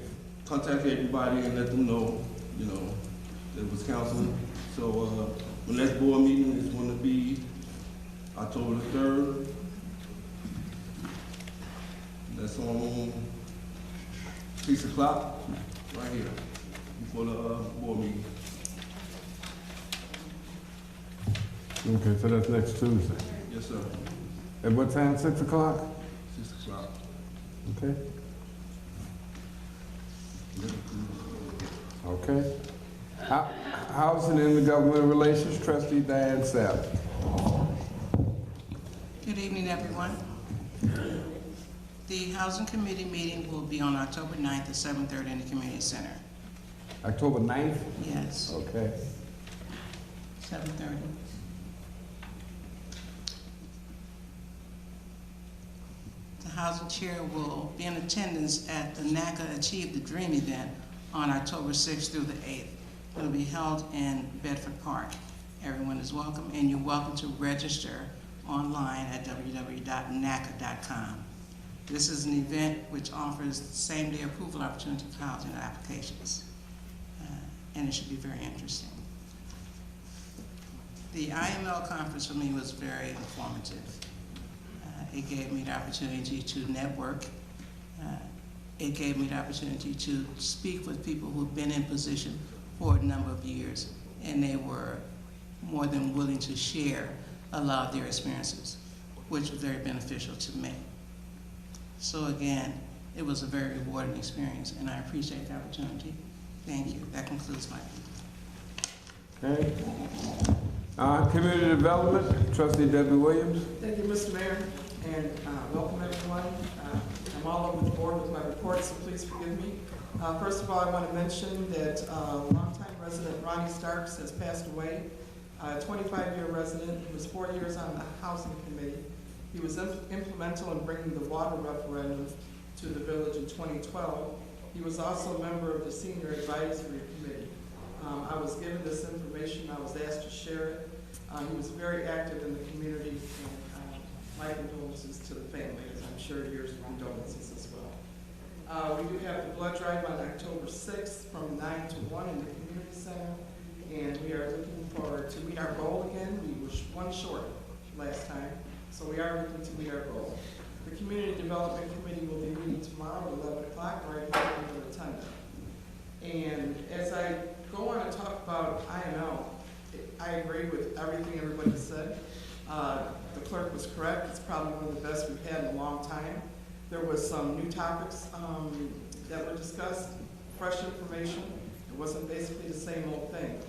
contacted everybody and let them know, that it was canceled. So the next board meeting is going to be October the 3rd. That's on 6 o'clock, right here, before the board meeting. Okay, so that's next Tuesday. Yes, sir. At what time, 6 o'clock? 6 o'clock. Okay. Okay. Housing and Government Relations, Trustee Diane Sapp. Good evening, everyone. The Housing Committee meeting will be on October 9th at 7:30 in the Community Center. October 9th? Yes. Okay. 7:30. The Housing Chair will be in attendance at the NACA Achieve the Dream event on October 6th through the 8th. It will be held in Bedford Park. Everyone is welcome, and you're welcome to register online at www.naca.com. This is an event which offers same-day approval opportunity for housing applications, and it should be very interesting. The IML conference for me was very informative. It gave me the opportunity to network. It gave me the opportunity to speak with people who have been in position for a number of years, and they were more than willing to share a lot of their experiences, which was very beneficial to me. So again, it was a very rewarding experience, and I appreciate the opportunity. Thank you. That concludes my Okay. Community Development, Trustee Debbie Williams. Thank you, Mr. Mayor, and welcome everyone. I'm I'm all over the board with my report, so please forgive me. First of all, I want to mention that longtime resident Ronnie Starks has passed away. A 25-year resident who was 4 years on the Housing Committee. He was implemental in bringing the water referendum to the village in 2012. He was also a member of the Senior Advisory Committee. I was given this information. I was asked to share it. He was very active in the community, and my condolences to the family, as I'm sure yours condolences as well. We do have the blood drive on October 6th from 9 to 1 in the community center, and we are looking forward to meet our goal again. We were one short last time, so we are looking to meet our goal. The Community Development Committee will be meeting tomorrow at 11 o'clock, right here in the rotunda. And as I go on and talk about IML, I agree with everything everybody said. The clerk was correct. It's probably one of the best we've had in a long time. There was some new topics that were discussed, fresh information. It wasn't basically the same old thing.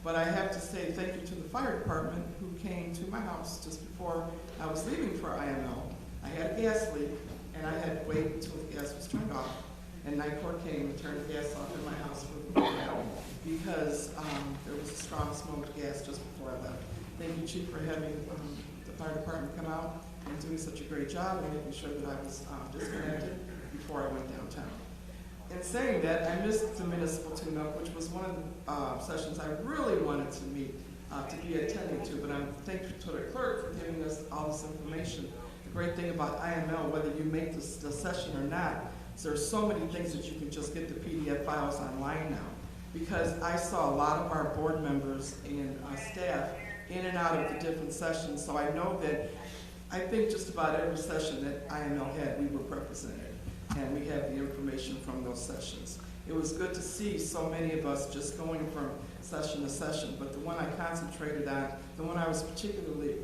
But I have to say thank you to the fire department who came to my house just before I was leaving for IML. I had a gas leak, and I had to wait until the gas was turned off. And Night Court came and turned the gas off in my house because there was a strong smoke of gas just before I left. Thank you, Chief, for having the fire department come out and doing such a great job and making sure that I was disconnected before I went downtown. In saying that, I missed the municipal tune-up, which was one of the sessions I really wanted to meet, to be attending to, but I'm thankful to the clerk for giving us all this information. The great thing about IML, whether you make the session or not, is there are so many things that you can just get the PDF files online now. Because I saw a lot of our board members and staff in and out of the different sessions, so I know that I think just about every session that IML had, we were represented. And we have the information from those sessions. It was good to see so many of us just going from session to session, but the one I concentrated on, the one I was particularly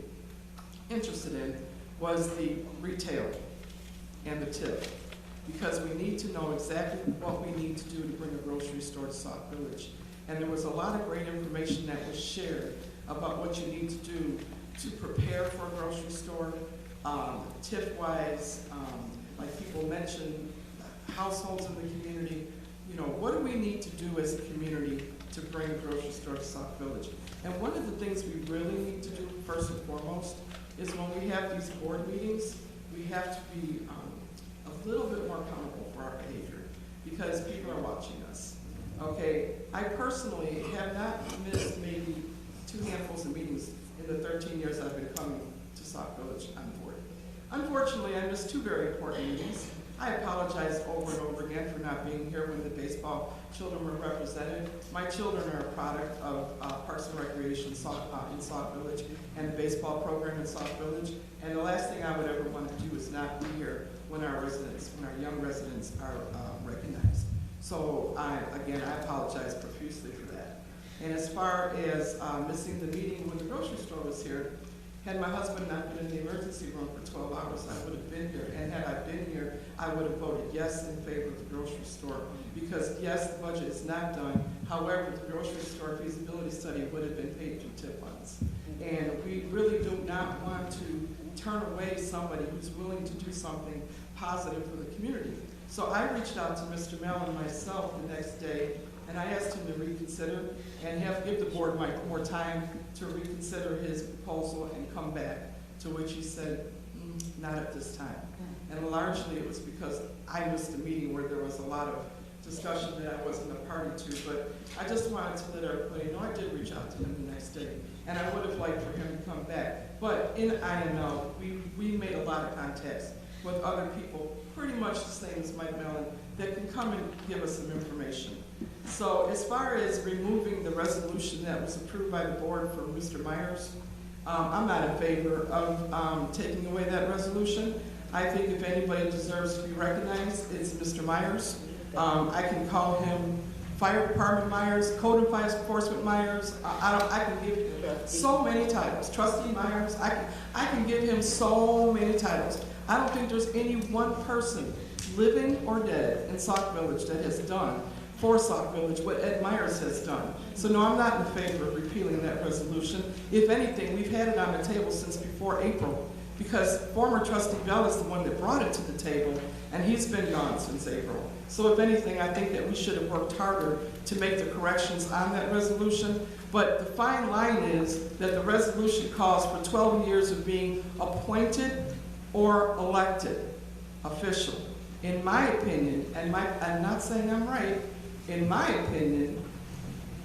interested in, was the retail and the tip. Because we need to know exactly what we need to do to bring a grocery store to Sauk Village. And there was a lot of great information that was shared about what you need to do to prepare for a grocery store, tip-wise, like people mentioned, households in the community. You know, what do we need to do as a community to bring a grocery store to Sauk Village? And one of the things we really need to do, first and foremost, is when we have these board meetings, we have to be a little bit more accountable for our behavior because people are watching us. Okay, I personally have not missed maybe 2 handfuls of meetings in the 13 years I've been coming to Sauk Village on board. Unfortunately, I missed 2 very important meetings. I apologize over and over again for not being here when the baseball children were represented. My children are a product of Parks and Recreation in Sauk Village and the baseball program in Sauk Village. And the last thing I would ever want to do is not be here when our residents, when our young residents are recognized. So again, I apologize profusely for that. And as far as missing the meeting when the grocery store was here, had my husband not been in the emergency room for 12 hours, I would have been here. And had I been here, I would have voted yes in favor of the grocery store. Because yes, the budget is not done. However, the grocery store feasibility study would have been paid through tip funds. And we really do not want to turn away somebody who's willing to do something positive for the community. So I reached out to Mr. Mellon myself the next day, and I asked him to reconsider and give the board more time to reconsider his proposal and come back, to which he said, not at this time. And largely it was because I missed a meeting where there was a lot of discussion that I wasn't a party to, but I just wanted to let everybody know I did reach out to him the next day, and I would have liked for him to come back. But in IML, we made a lot of contacts with other people, pretty much the same as Mike Mellon, that can come and give us some information. So as far as removing the resolution that was approved by the board for Mr. Myers, I'm not in favor of taking away that resolution. I think if anybody deserves to be recognized, it's Mr. Myers. I can call him Fire Department Myers, Code Enforcement Myers. I can give him so many titles. Trustee Myers, I can give him so many titles. I don't think there's any one person, living or dead, in Sauk Village that has done for Sauk Village what Ed Myers has done. So no, I'm not in favor of repealing that resolution. If anything, we've had it on the table since before April, because former trustee Bell is the one that brought it to the table, and he's been gone since April. So if anything, I think that we should have worked harder to make the corrections on that resolution. But the fine line is that the resolution calls for 12 years of being appointed or elected official. In my opinion, and I'm not saying I'm right, in my opinion,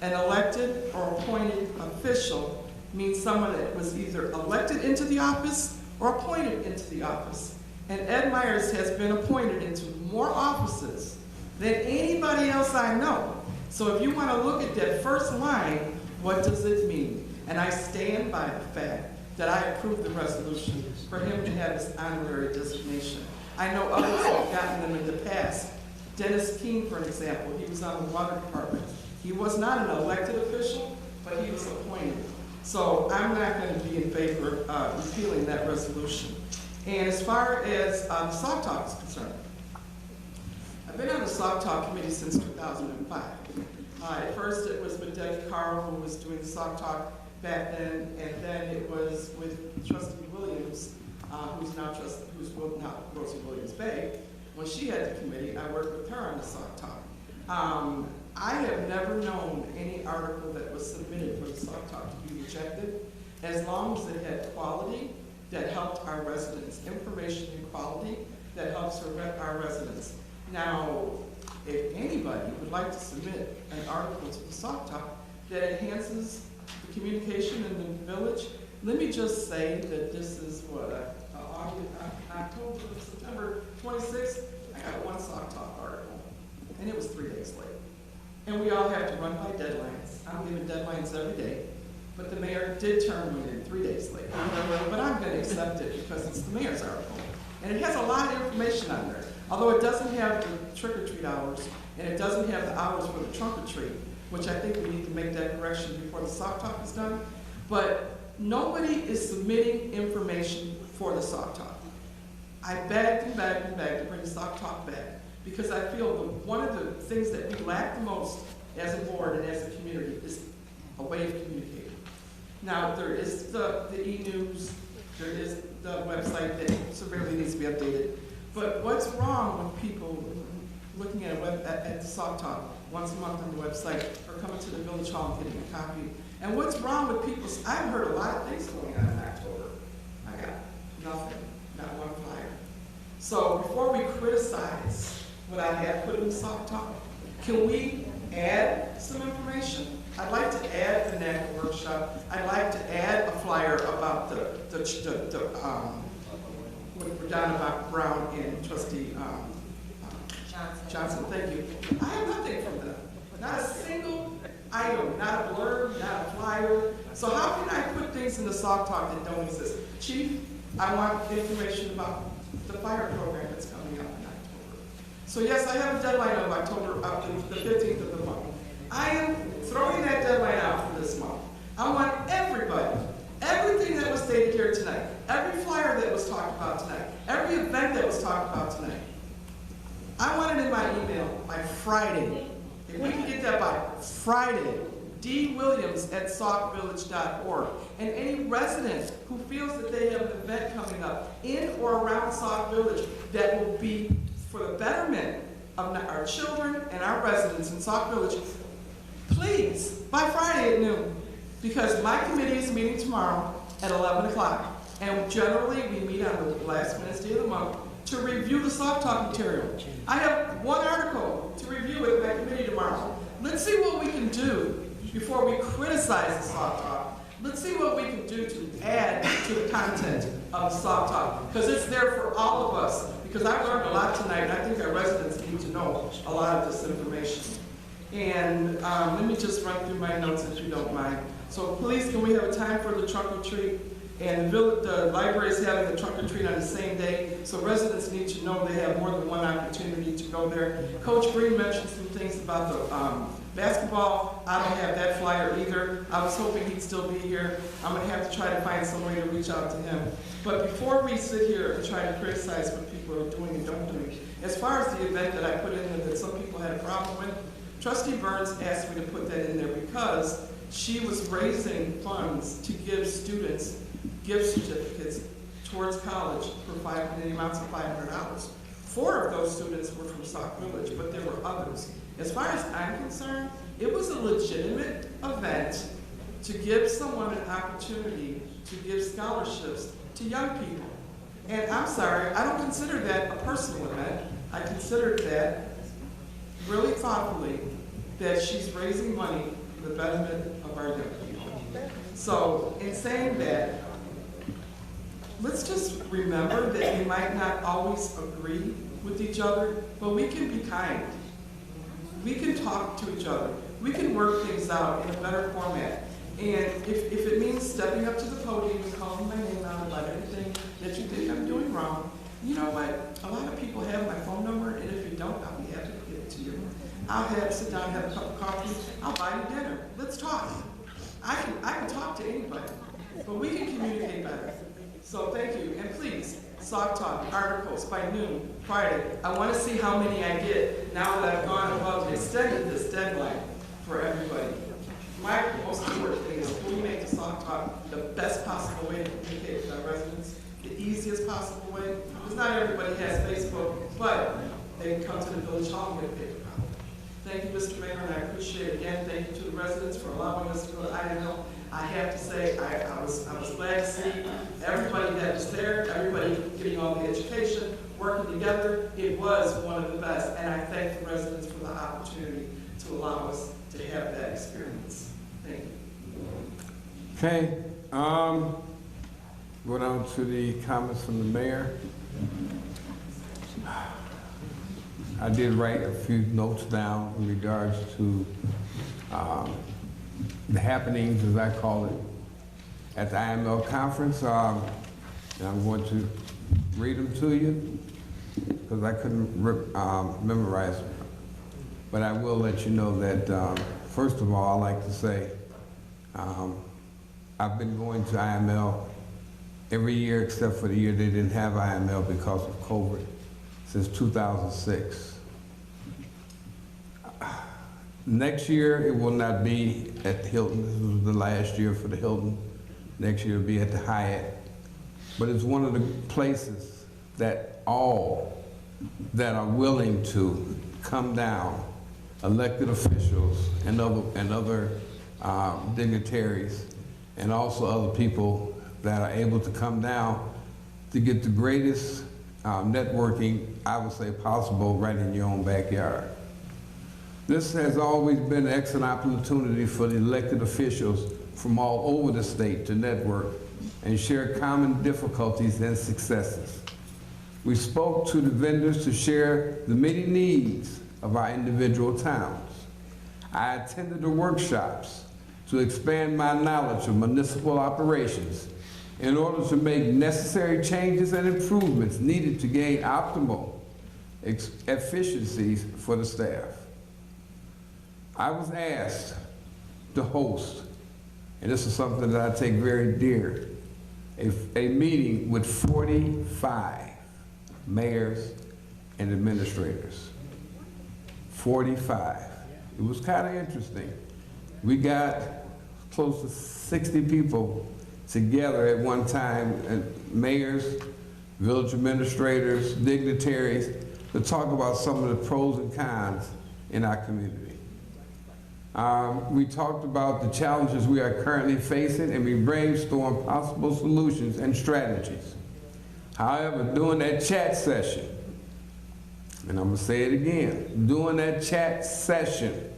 an elected or appointed official means someone that was either elected into the office or appointed into the office. And Ed Myers has been appointed into more offices than anybody else I know. So if you want to look at that first line, what does it mean? And I stand by the fact that I approved the resolution for him to have his honorary designation. I know others have gotten them in the past. Dennis King, for example, he was on the water department. He was not an elected official, but he was appointed. So I'm not going to be in favor of repealing that resolution. And as far as the Sauk Talk is concerned, I've been on the Sauk Talk committee since 2005. At first it was with Dept Carl, who was doing the Sauk Talk back then, and then it was with Trustee Williams, who's now Rosie Williams Bay. When she had the committee, I worked with her on the Sauk Talk. I have never known any article that was submitted for the Sauk Talk to be rejected, as long as it had quality that helped our residents, information and quality that helps our residents. Now, if anybody would like to submit an article to the Sauk Talk that enhances the communication in the village, let me just say that this is what, October, September 26th, I got one Sauk Talk article, and it was 3 days late. And we all have to run by deadlines. I'm giving deadlines every day, but the mayor did turn me in 3 days late. But I'm going to accept it because it's the mayor's article. And it has a lot of information on there. Although it doesn't have the trick-or-treat hours, and it doesn't have the hours for the trunk-or-treat, which I think we need to make that correction before the Sauk Talk is done. But nobody is submitting information for the Sauk Talk. I begged and begged and begged to bring the Sauk Talk back because I feel that one of the things that we lack the most as a board and as a community is a way of communicating. Now, there is the e-news, there is the website that severely needs to be updated. But what's wrong with people looking at the Sauk Talk once a month on the website or coming to the village hall and getting a copy? And what's wrong with people? I've heard a lot of things going on in October. I got nothing, not one flyer. So before we criticize what I have put in the Sauk Talk, can we add some information? I'd like to add the NAC workshop. I'd like to add a flyer about what Donna Brown and Trustee Johnson, thank you. I have nothing from them. Not a single item, not a blurb, not a flyer. So how can I put things in the Sauk Talk that don't exist? Chief, I want information about the fire program that's coming up in October. So yes, I have a deadline of October, up to the 15th of the month. I am throwing that deadline out for this month. I want everybody, everything that was stated here tonight, every flyer that was talked about tonight, every event that was talked about tonight, I want it in my email by Friday. If we can get that by Friday, dwilliams@saukvillage.org. And any resident who feels that they have an event coming up in or around Sauk Village that will be for the betterment of our children and our residents in Sauk Village, please, by Friday at noon, because my committee is meeting tomorrow at 11 o'clock. And generally, we meet on the last Wednesday of the month to review the Sauk Talk material. I have one article to review with my committee tomorrow. Let's see what we can do before we criticize the Sauk Talk. Let's see what we can do to add to the content of the Sauk Talk, because it's there for all of us. Because I learned a lot tonight, and I think our residents need to know a lot of this information. And let me just run through my notes if you don't mind. So please, can we have a time for the trunk or treat? And the library is having the trunk or treat on the same day, so residents need to know they have more than one opportunity to go there. Coach Green mentioned some things about the basketball. I don't have that flyer either. I was hoping he'd still be here. I'm going to have to try to find some way to reach out to him. But before we sit here and try to criticize what people are doing and don't do, as far as the event that I put in there that some people had a problem with, Trustee Burns asked me to put that in there because she was raising funds to give students gift certificates towards college in the amounts of $500. 4 of those students were from Sauk Village, but there were others. As far as I'm concerned, it was a legitimate event to give someone an opportunity to give scholarships to young people. And I'm sorry, I don't consider that a personal event. I consider that really thoughtfully that she's raising money for the benefit of our young people. So in saying that, let's just remember that we might not always agree with each other, but we can be kind. We can talk to each other. We can work things out in a better format. And if it means stepping up to the podium and calling my name out about anything that you think I'm doing wrong, you know what? A lot of people have my phone number, and if you don't, I'll be happy to give it to you. I'll sit down, have a cup of coffee. I'll buy you dinner. Let's talk. I can talk to anybody, but we can communicate better. So thank you, and please, Sauk Talk, articles by noon, Friday. I want to see how many I get now that I've gone above and extended this deadline for everybody. My most important thing is, can we make the Sauk Talk the best possible way to communicate with our residents, the easiest possible way? Because not everybody has Facebook, but they can come to the village hall and get a paper copy. Thank you, Mr. Mayor, and I appreciate it again. Thank you to the residents for allowing us to go to IML. I have to say, I was glad to see everybody that was there, everybody getting all the education, working together. It was one of the best, and I thank the residents for the opportunity to allow us to have that experience. Thank you. Okay, go down to the comments from the mayor. I did write a few notes down in regards to the happenings, as I call it, at the IML conference. And I'm going to read them to you because I couldn't memorize them. But I will let you know that, first of all, I like to say, I've been going to IML every year except for the year they didn't have IML because of COVID since 2006. Next year, it will not be at the Hilton. This was the last year for the Hilton. Next year, it'll be at the Hyatt. But it's one of the places that all that are willing to come down, elected officials and other dignitaries, and also other people that are able to come down to get the greatest networking, I would say, possible right in your own backyard. This has always been an excellent opportunity for the elected officials from all over the state to network and share common difficulties and successes. We spoke to the vendors to share the many needs of our individual towns. I attended the workshops to expand my knowledge of municipal operations in order to make necessary changes and improvements needed to gain optimal efficiencies for the staff. I was asked to host, and this is something that I take very dear, a meeting with 45 mayors and administrators. 45. It was kind of interesting. We got close to 60 people together at one time, mayors, village administrators, dignitaries, to talk about some of the pros and cons in our community. We talked about the challenges we are currently facing, and we brainstormed possible solutions and strategies. However, during that chat session, and I'm gonna say it again, during that chat session,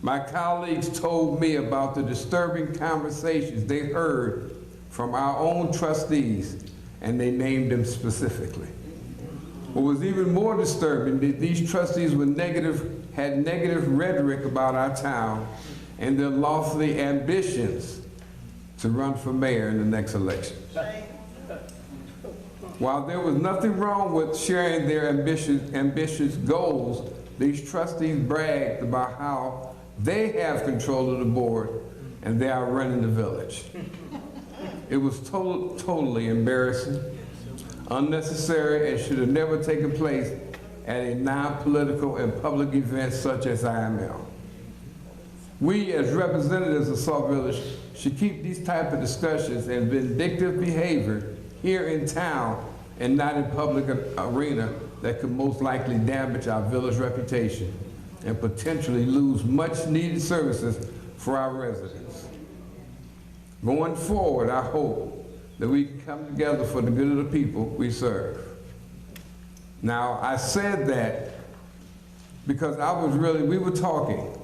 my colleagues told me about the disturbing conversations they heard from our own trustees, and they named them specifically. What was even more disturbing, that these trustees were had negative rhetoric about our town and their lofty ambitions to run for mayor in the next election. While there was nothing wrong with sharing their ambitious goals, these trustees bragged about how they have control of the board and they are running the village. It was totally embarrassing, unnecessary, and should have never taken place at a non-political and public event such as IML. We, as representatives of Sauk Village, should keep these type of discussions and vindictive behavior here in town and not in public arena that could most likely damage our village reputation and potentially lose much needed services for our residents. Going forward, I hope that we can come together for the good of the people we serve. Now, I said that because we were talking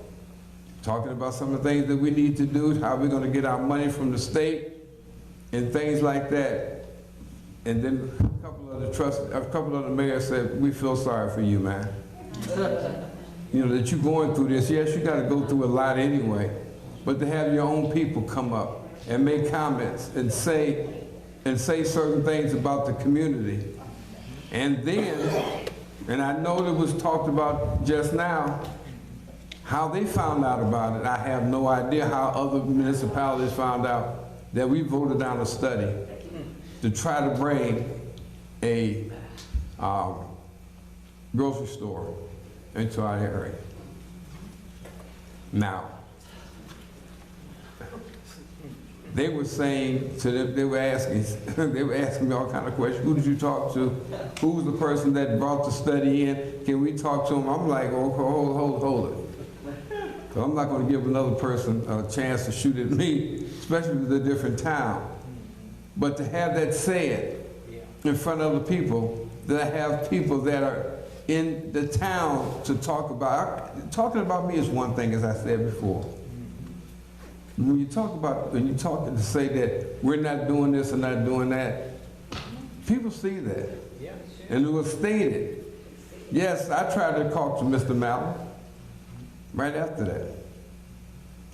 about some of the things that we need to do, how we're gonna get our money from the state and things like that. And then a couple of the mayors said, we feel sorry for you, man. You know, that you're going through this. Yes, you gotta go through a lot anyway, but to have your own people come up and make comments and say certain things about the community. And then, and I know that was talked about just now, how they found out about it. I have no idea how other municipalities found out that we voted down a study to try to bring a grocery store into our area. Now, they were saying to them, they were asking me all kind of questions. Who did you talk to? Who was the person that brought the study in? Can we talk to them? I'm like, oh, hold it. So I'm not going to give another person a chance to shoot at me, especially with a different town. But to have that said in front of the people, that I have people that are in the town to talk about. Talking about me is one thing, as I said before. When you talk to say that we're not doing this and not doing that, people see that. And it was stated. Yes, I tried to talk to Mr. Mallon right after that.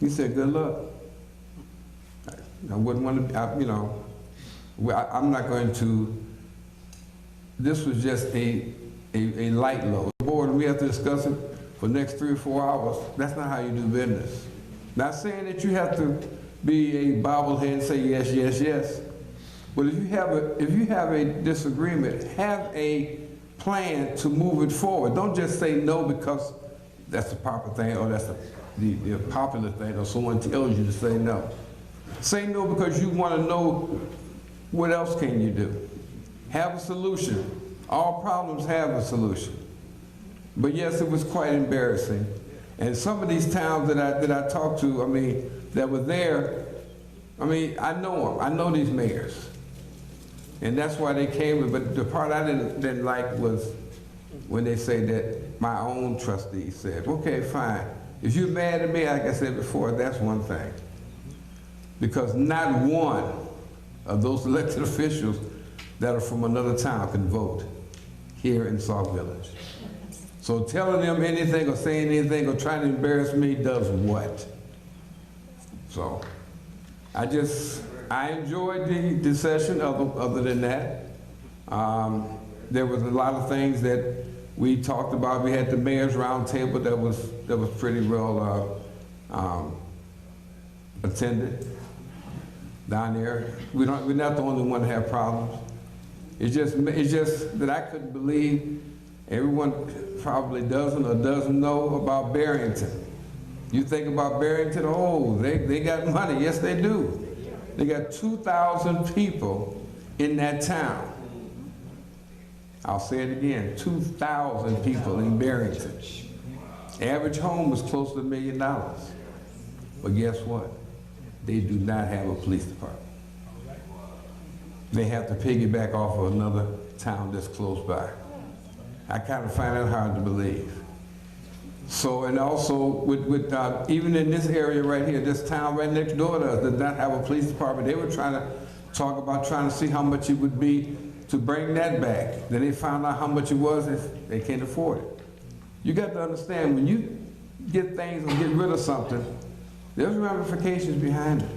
He said, good luck. I wouldn't want to, I'm not going to, this was just a light load. Board, we have to discuss it for the next 3 or 4 hours. That's not how you do business. Not saying that you have to be a bobblehead and say yes, yes, yes. But if you have a disagreement, have a plan to move it forward. Don't just say no because that's the proper thing or that's the popular thing or someone tells you to say no. Say no because you want to know what else can you do. Have a solution. All problems have a solution. But yes, it was quite embarrassing. And some of these towns that I talked to, I mean, that were there, I mean, I know them. I know these mayors. And that's why they came. But the part I didn't like was when they say that my own trustee said, okay, fine. If you're mad at me, like I said before, that's one thing. Because not one of those elected officials that are from another town can vote here in Sauk Village. So telling them anything or saying anything or trying to embarrass me does what? So I enjoyed the session other than that. There was a lot of things that we talked about. We had the mayor's round table that was pretty well attended down there. We're not the only one to have problems. It's just that I couldn't believe everyone probably doesn't or doesn't know about Barrington. You think about Barrington, oh, they got money. Yes, they do. They got 2,000 people in that town. I'll say it again, 2,000 people in Barrington. Average home was close to $1 million. But guess what? They do not have a police department. They have to piggyback off of another town that's close by. I kind of find that hard to believe. So, and also even in this area right here, this town right next door to us does not have a police department. They were trying to talk about trying to see how much it would be to bring that back. Then they found out how much it was and they can't afford it. You got to understand, when you get things and get rid of something, there's ramifications behind it.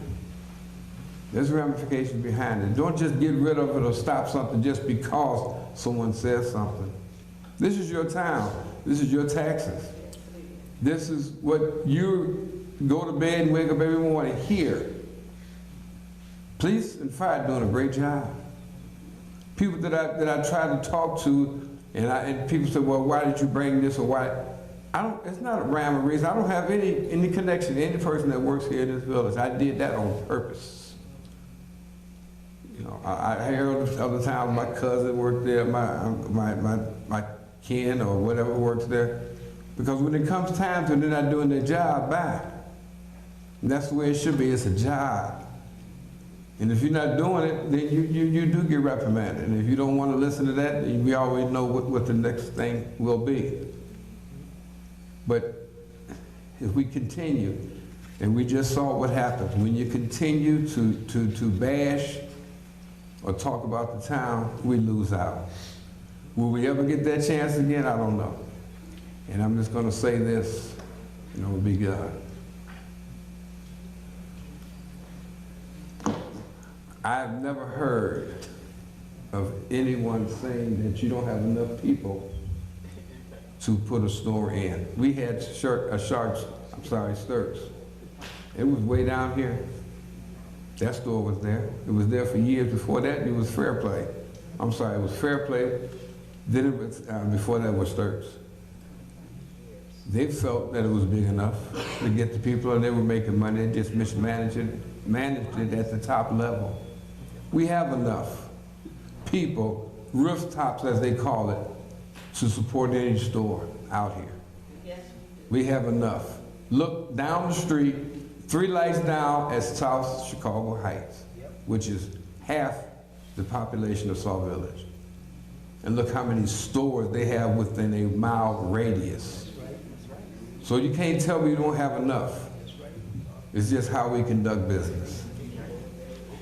There's ramifications behind it. Don't just get rid of it or stop something just because someone says something. This is your town. This is your taxes. This is what you go to bed and wake up every morning here. Police and fire are doing a great job. People that I try to talk to, and people say, well, why did you bring this or why? It's not a rhyme or reason. I don't have any connection to any person that works here in this village. I did that on purpose. know, I hear other times my cousin worked there, my kin or whatever works there. Because when it comes time to they're not doing their job, bye. And that's the way it should be, it's a job. And if you're not doing it, then you do get reprimanded. And if you don't want to listen to that, then we always know what the next thing will be. But if we continue, and we just saw what happens, when you continue to bash or talk about the town, we lose out. Will we ever get that chance again? I don't know. And I'm just going to say this, and it will be God. I've never heard of anyone saying that you don't have enough people to put a store in. We had Sturts. It was way down here. That store was there. It was there for years. Before that, it was Fair Play. I'm sorry, it was Fair Play. Then it was, before that was Sturts. They felt that it was big enough to get the people, and they were making money. They just managed it at the top level. We have enough people, rooftops as they call it, to support any store out here. Yes. We have enough. Look down the street, 3 lights down at South Chicago Heights, which is half the population of Sauk Village. And look how many stores they have within a mile radius. So you can't tell me you don't have enough. It's just how we conduct business.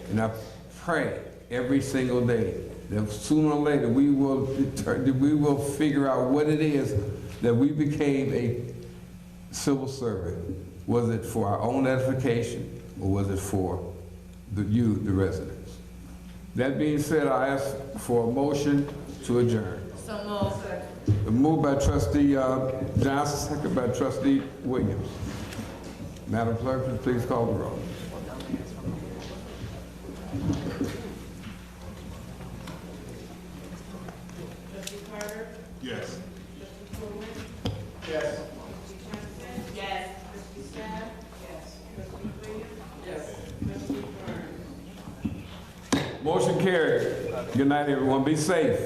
And I pray every single day that sooner or later we will figure out what it is that we became a civil servant. Was it for our own edification, or was it for the residents? That being said, I ask for a motion to adjourn. So moved. Moved by Trustee Johnson, second by Trustee Williams. Madam Clerk, please call the roll. Trustee Carter? Yes. Trustee Coleman? Yes. Trustee Johnson? Yes. Trustee Sapp? Yes. Trustee Williams? Yes. Trustee Burns? Motion carried. Good night, everyone. Be safe.